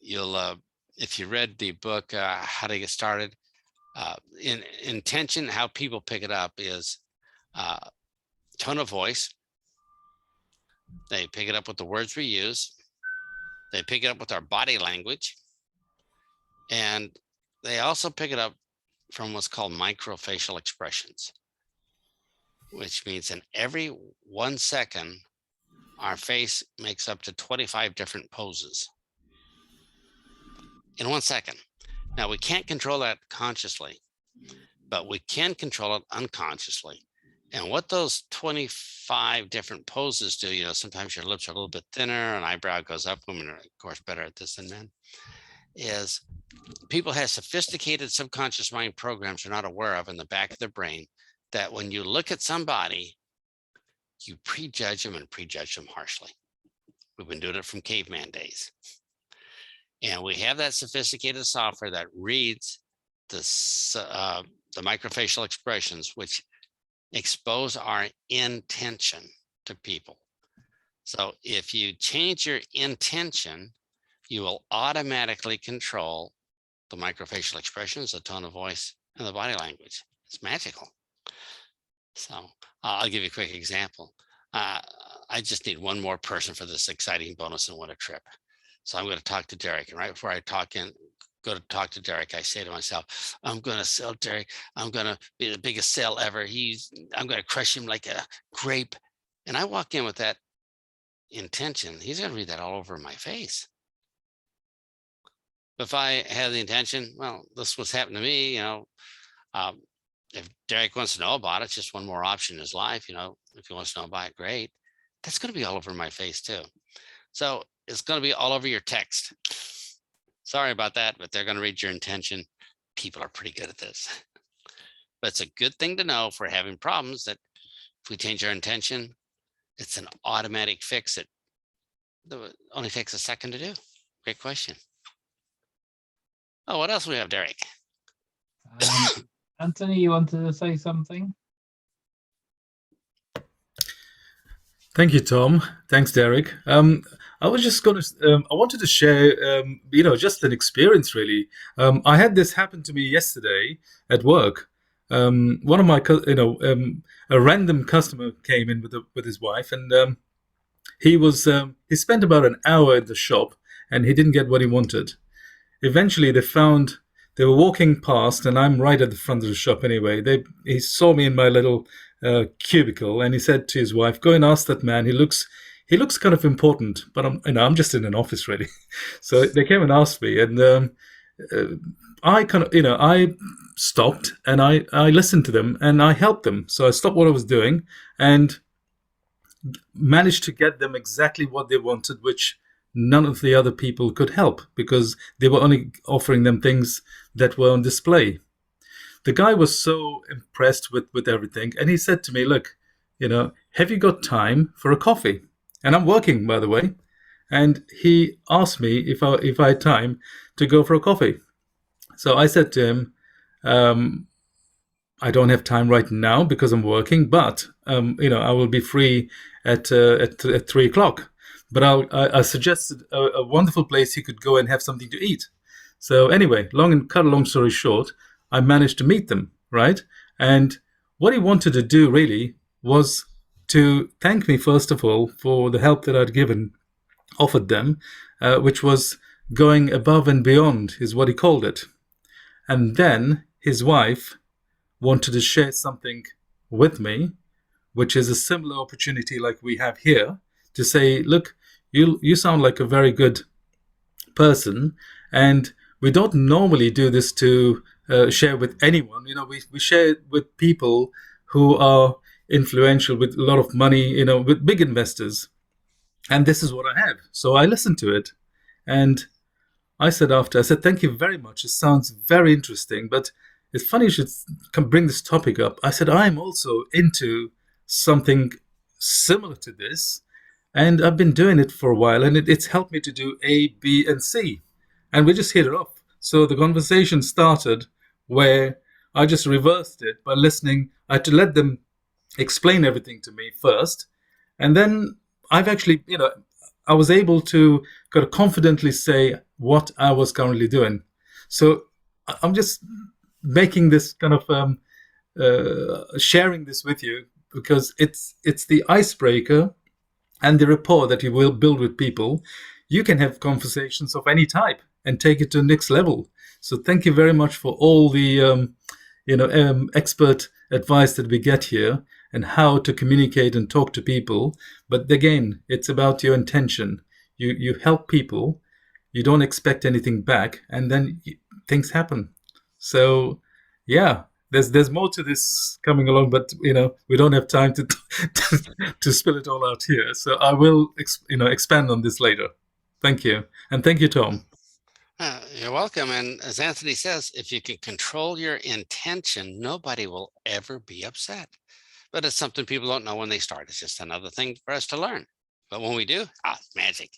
S2: You'll, if you read the book, How to Get Started, in intention, how people pick it up is tone of voice. They pick it up with the words we use. They pick it up with our body language. And they also pick it up from what's called microfacial expressions, which means in every 1 second, our face makes up to 25 different poses in 1 second. Now, we can't control that consciously, but we can control it unconsciously. And what those 25 different poses do, you know, sometimes your lips are a little bit thinner, an eyebrow goes up. Women are, of course, better at this than men. Is people have sophisticated subconscious mind programs they're not aware of in the back of their brain, that when you look at somebody, you prejudge them and prejudge them harshly. We've been doing it from caveman days. And we have that sophisticated software that reads the microfacial expressions, which expose our intention to people. So if you change your intention, you will automatically control the microfacial expressions, the tone of voice, and the body language. It's magical. So I'll give you a quick example. I just need one more person for this exciting bonus and win a trip. So I'm going to talk to Derek. And right before I go to talk to Derek, I say to myself, I'm going to sell Derek. I'm going to be the biggest sale ever. I'm going to crush him like a grape. And I walk in with that intention. He's going to read that all over my face. If I have the intention, well, this was happening to me, you know, if Derek wants to know about it, it's just one more option in his life. You know, if he wants to know about it, great. That's going to be all over my face too. So it's going to be all over your text. Sorry about that, but they're going to read your intention. People are pretty good at this. But it's a good thing to know if we're having problems, that if we change our intention, it's an automatic fix that That only takes a second to do. Great question. Oh, what else we have, Derek?
S1: Anthony, you wanted to say something?
S6: Thank you, Tom. Thanks, Derek. I was just going to, I wanted to share, just an experience really. I had this happen to me yesterday at work. One of my, a random customer came in with his wife, and he spent about an hour at the shop, and he didn't get what he wanted. Eventually, they were walking past, and I'm right at the front of the shop anyway. He saw me in my little cubicle, and he said to his wife, "Go and ask that man. He looks kind of important, but I'm just in an office really." So they came and asked me, and I I stopped and I listened to them and I helped them. So I stopped what I was doing and managed to get them exactly what they wanted, which none of the other people could help because they were only offering them things that were on display. The guy was so impressed with everything, and he said to me, "Look, have you got time for a coffee?" And I'm working, by the way. And he asked me if I had time to go for a coffee. So I said to him, "I don't have time right now because I'm working, but I will be free at 3 o'clock." But I suggested a wonderful place he could go and have something to eat. So anyway, cut a long story short, I managed to meet them, right? And what he wanted to do really was to thank me, first of all, for the help that I'd offered them, which was going above and beyond, is what he called it. And then his wife wanted to share something with me, which is a similar opportunity like we have here, to say, "Look, you sound like a very good person, and we don't normally do this to share with anyone. We share it with people who are influential, with a lot of money, with big investors. And this is what I have." So I listened to it, and I said, "Thank you very much. It sounds very interesting, but it's funny you should bring this topic up." I said, "I'm also into something similar to this, and I've been doing it for a while, and it's helped me to do A, B, and C." And we just hit it off. So the conversation started where I just reversed it by listening. I had to let them explain everything to me first. And then I've actually, I was able to kind of confidently say what I was currently doing. So I'm just making this kind of sharing this with you because it's the icebreaker and the rapport that you will build with people. You can have conversations of any type and take it to the next level. So thank you very much for all the expert advice that we get here and how to communicate and talk to people. But again, it's about your intention. You help people, you don't expect anything back, and then things happen. So yeah, there's more to this coming along, but we don't have time to spill it all out here. So I will expand on this later. Thank you, and thank you, Tom.
S2: You're welcome. And as Anthony says, if you can control your intention, nobody will ever be upset. But it's something people don't know when they start. It's just another thing for us to learn. But when we do, magic.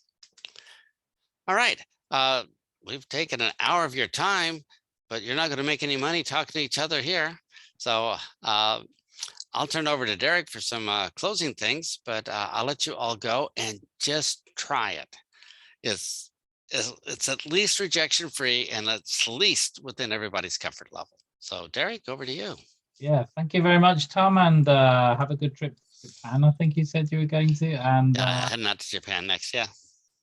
S2: All right. We've taken an hour of your time, but you're not going to make any money talking to each other here. So I'll turn over to Derek for some closing things, but I'll let you all go and just try it. It's at least rejection free, and it's least within everybody's comfort level. So Derek, over to you.
S1: Yeah, thank you very much, Tom, and have a good trip to Japan. I think you said you were going to, and
S2: heading out to Japan next.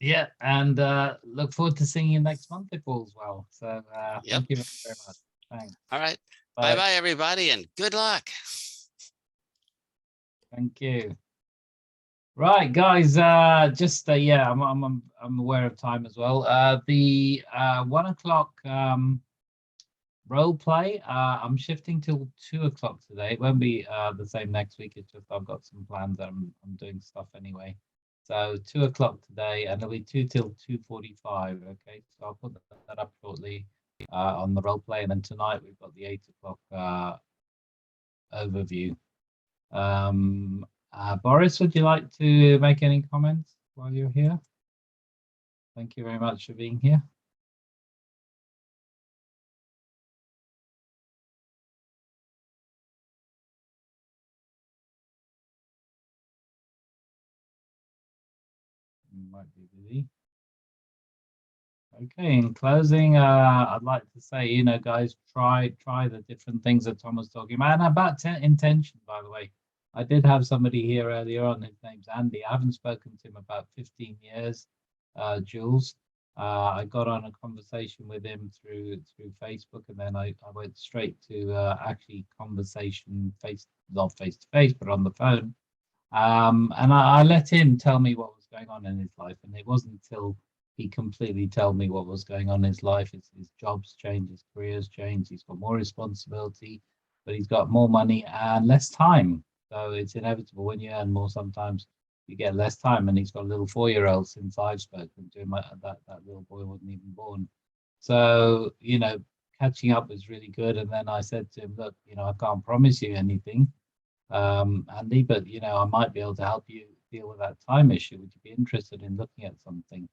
S1: Yeah, and look forward to seeing you next month if all's well. So thank you very much. Thanks.
S2: All right. Bye, everybody, and good luck.
S1: Thank you. Right, guys. I'm aware of time as well. The 1 o'clock role play. I'm shifting till 2 o'clock today. It won't be the same next week. It's just I've got some plans. I'm doing stuff anyway. So 2 o'clock today, and it'll be 2 till 2:45. Okay, so I'll put that up shortly on the role play, and then tonight we've got the 8 o'clock overview. Boris, would you like to make any comments while you're here? thank you very much for being here. You might be busy. Okay, in closing, I'd like to say, you know, guys, try the different things that Tom was talking about. And about intention, by the way. I did have somebody here earlier on, his name's Andy. I haven't spoken to him about 15 years, Jules. I got on a conversation with him through Facebook, and then I went straight to actually conversation not face to face, but on the phone. And I let him tell me what was going on in his life, and it wasn't until he completely told me what was going on in his life. His job's changed, his career's changed, he's got more responsibility, but he's got more money and less time. So it's inevitable when you earn more, sometimes you get less time. And he's got a little 4-year-old since I've spoken to him. That little boy wasn't even born. So, you know, catching up was really good. And then I said to him, look, you know, I can't promise you anything, Andy, but, you know, I might be able to help you deal with that time issue. Would you be interested in looking at something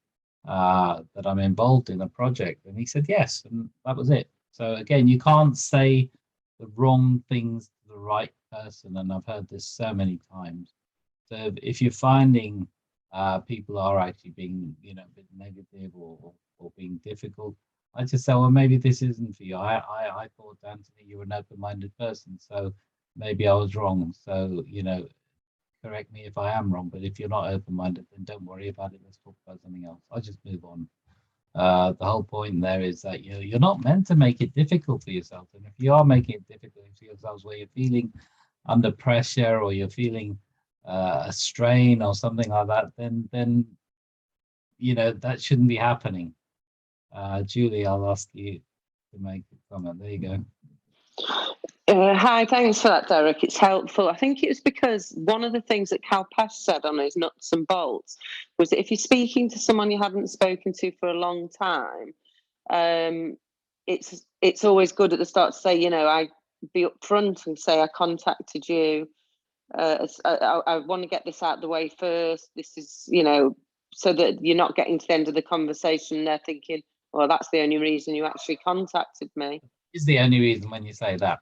S1: that I'm involved in, a project? And he said yes, and that was it. So again, you can't say the wrong things to the right person, and I've heard this so many times. So if you're finding people are actually being, you know, a bit negative or being difficult, I just say, well, maybe this isn't for you. I thought, Anthony, you were an open-minded person, so maybe I was wrong. So, you know, correct me if I am wrong, but if you're not open-minded, then don't worry about it. Let's talk about something else. I'll just move on. The whole point there is that you're not meant to make it difficult for yourself. And if you are making it difficult for yourselves, where you're feeling under pressure or you're feeling a strain or something like that, then you know that shouldn't be happening. Julie, I'll ask you to make a comment. There you go.
S5: Hi, thanks for that, Derek. It's helpful. I think it was because one of the things that Cal Pesh said on his nuts and bolts was that if you're speaking to someone you haven't spoken to for a long time, it's always good at the start to say, you know, I be upfront and say I contacted you. I want to get this out of the way first. This is, you know, so that you're not getting to the end of the conversation and they're thinking, well, that's the only reason you actually contacted me.
S1: Is the only reason when you say that.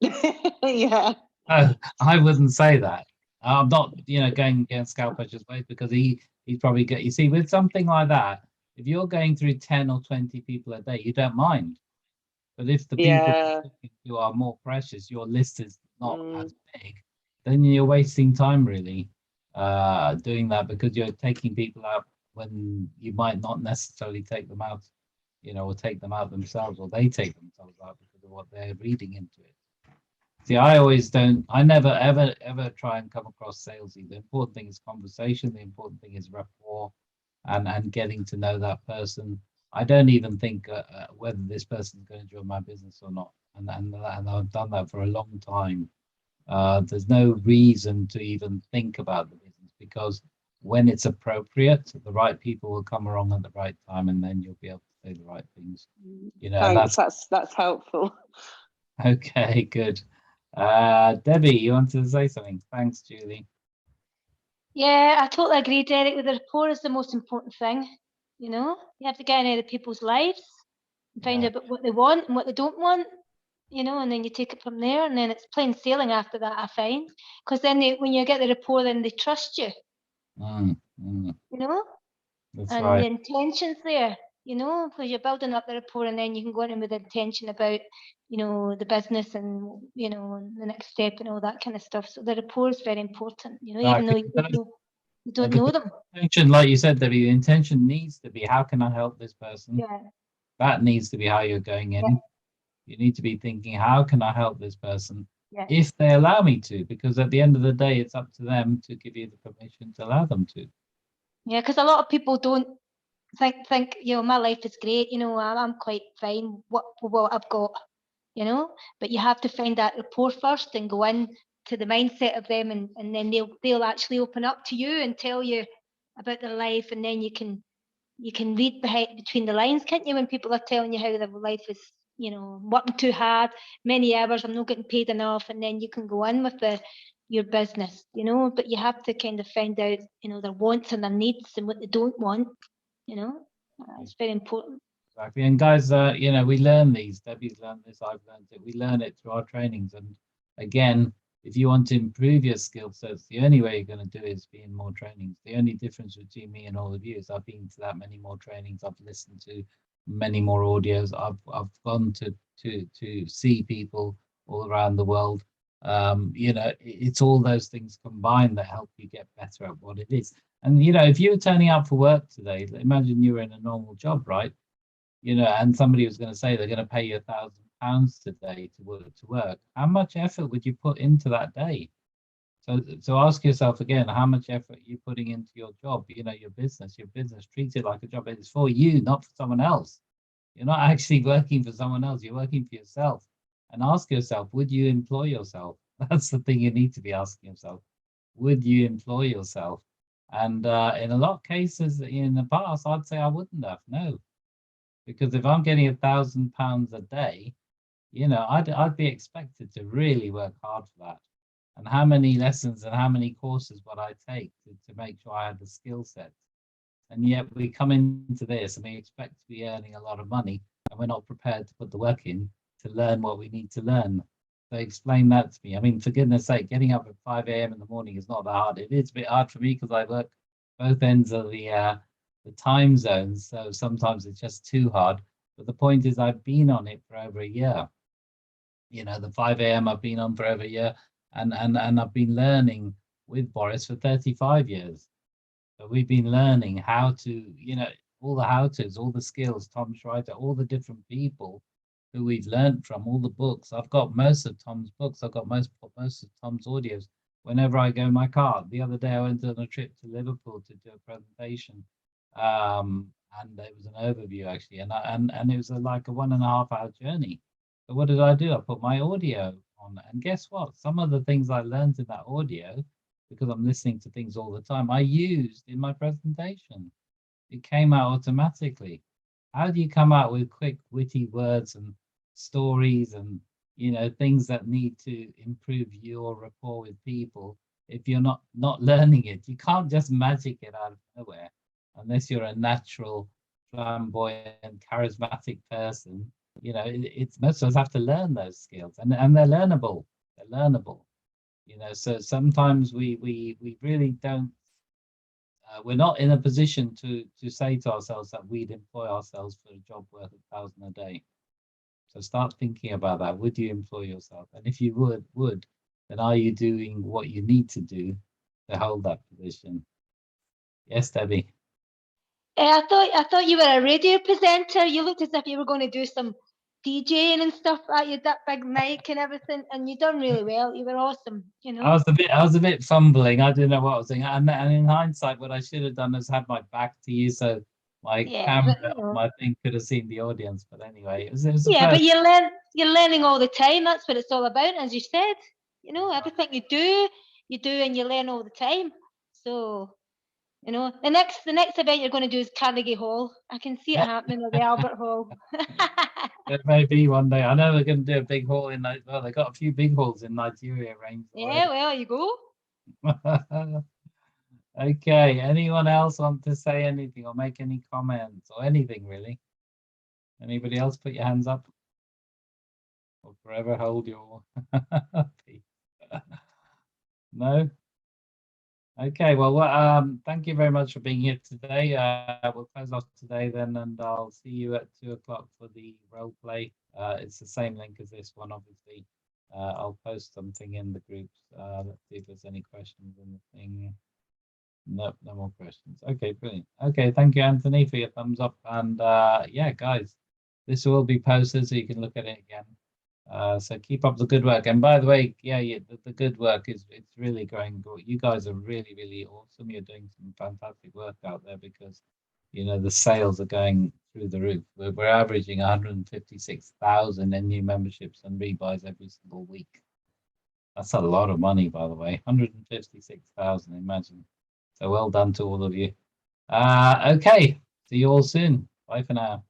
S5: Yeah.
S1: I wouldn't say that. I'm not, you know, going against Cal Pesh's ways, because he's probably good. You see, with something like that, if you're going through 10 or 20 people a day, you don't mind. But if the people who are more precious, your list is not as big, then you're wasting time really doing that, because you're taking people out when you might not necessarily take them out, you know, or take them out themselves, or they take themselves out because of what they're reading into it. See, I never, ever try and come across salesy. The important thing is conversation. The important thing is rapport and getting to know that person. I don't even think whether this person is going to join my business or not. And I've done that for a long time. There's no reason to even think about the business, because when it's appropriate, the right people will come along at the right time, and then you'll be able to say the right things. You know,
S5: thanks. That's helpful.
S1: Okay, good. Debbie, you wanted to say something? Thanks, Julie.
S7: Yeah, I totally agree, Derek. With the rapport is the most important thing. You know, you have to get into people's lives and find out what they want and what they don't want. You know, and then you take it from there, and then it's plain sailing after that, I find. Because then when you get the rapport, then they trust you. You know,
S1: That's
S7: and
S1: right.
S7: the intention's there. You know, because you're building up the rapport, and then you can go in with intention about, you know, the business and, you know, the next step and all that kind of stuff. So the rapport is very important. You know, even though you don't know them.
S1: Intention, like you said, Debbie, the intention needs to be, how can I help this person?
S7: Yeah.
S1: That needs to be how you're going in. Yeah. You need to be thinking, how can I help this person? Yeah. If they allow me to, because at the end of the day, it's up to them to give you the permission to allow them to.
S7: Yeah, because a lot of people don't think, you know, my life is great, you know, I'm quite fine, what I've got, you know, but you have to find that rapport first and go in to the mindset of them, and then they'll actually open up to you and tell you about their life, and then you can read between the lines, can't you, when people are telling you how their life is, you know, working too hard, many hours, I'm not getting paid enough, and then you can go in with your business, you know, but you have to kind of find out, you know, their wants and their needs and what they don't want, you know, it's very important.
S1: Exactly. And guys, you know, we learn these. Debbie's learned this. I've learned it. We learn it through our trainings. And again, if you want to improve your skill sets, the only way you're going to do it is be in more trainings. The only difference between me and all of you is I've been to that many more trainings. I've listened to many more audios. I've gone to see people all around the world. You know, it's all those things combined that help you get better at what it is. And you know, if you were turning up for work today, imagine you were in a normal job, right? You know, and somebody was going to say they're going to pay you £1,000 today to work. How much effort would you put into that day? So ask yourself again, how much effort are you putting into your job? You know, your business treat it like a job. It's for you, not for someone else. You're not actually working for someone else. You're working for yourself. And ask yourself, would you employ yourself? That's the thing you need to be asking yourself. Would you employ yourself? And in a lot of cases in the past, I'd say I wouldn't have. No. Because if I'm getting £1,000 a day, you know, I'd be expected to really work hard for that. And how many lessons and how many courses would I take to make sure I had the skill set? And yet we come into this and we expect to be earning a lot of money, and we're not prepared to put the work in to learn what we need to learn. So explain that to me. I mean, for goodness sake, getting up at 5 a.m. in the morning is not that hard. It is a bit hard for me because I work both ends of the time zones, so sometimes it's just too hard. But the point is, I've been on it for over a year. You know, the 5 a.m. I've been on for over a year, and I've been learning with Boris for 35 years. So we've been learning how to, you know, all the how-tos, all the skills, Tom Schrieter, all the different people who we've learned from, all the books. I've got most of Tom's books. I've got most of Tom's audios. Whenever I go in my car, the other day I went on a trip to Liverpool to do a presentation, and it was an overview actually, and it was like a 1.5 hour journey. So what did I do? I put my audio on, and guess what? Some of the things I learned in that audio, because I'm listening to things all the time, I used in my presentation. It came out automatically. How do you come out with quick, witty words and stories and, you know, things that need to improve your rapport with people if you're not learning it? You can't just magic it out of nowhere unless you're a natural, flamboyant, charismatic person. You know, it's most of us have to learn those skills, and they're learnable. They're learnable. You know, so sometimes we really don't. We're not in a position to say to ourselves that we'd employ ourselves for a job worth £1,000 a day. So start thinking about that. Would you employ yourself? And if you would, then are you doing what you need to do to hold that position? Yes, Debbie.
S7: I thought you were a radio presenter. You looked as if you were going to do some DJing and stuff. You had that big mic and everything, and you done really well. You were awesome. You know.
S1: I was a bit fumbling. I didn't know what I was doing, and in hindsight, what I should have done is had my back to you, so my camera,
S7: but, you know.
S1: my thing could have seen the audience. But anyway, it was
S7: Yeah, but you're learning all the time. That's what it's all about, as you said. You know, everything you do and you learn all the time. So, you know, the next event you're going to do is Carnegie Hall. I can see it happening at the Albert Hall.
S1: It may be one day. I know they're going to do a big hall in Nigeria. Well, they got a few big halls in Nigeria arranged.
S7: Yeah, well, you go.
S1: Okay. Anyone else want to say anything or make any comments or anything really? Anybody else put your hands up? Or forever hold your peace. No? Okay, well, thank you very much for being here today. We'll close off today then, and I'll see you at 2 o'clock for the role play. It's the same link as this one, obviously. I'll post something in the groups. Let's see if there's any questions in the thing. Nope, no more questions. Okay, brilliant. Okay, thank you, Anthony, for your thumbs up. And yeah, guys, this will be posted so you can look at it again. So keep up the good work. And by the way, yeah, the good work it's really going good. You guys are really, really awesome. You're doing some fantastic work out there because, you know, the sales are going through the roof. We're averaging 156,000 in new memberships and rebuys every single week. That's a lot of money, by the way. 156,000, imagine. So well done to all of you. Okay, see you all soon. Bye for now.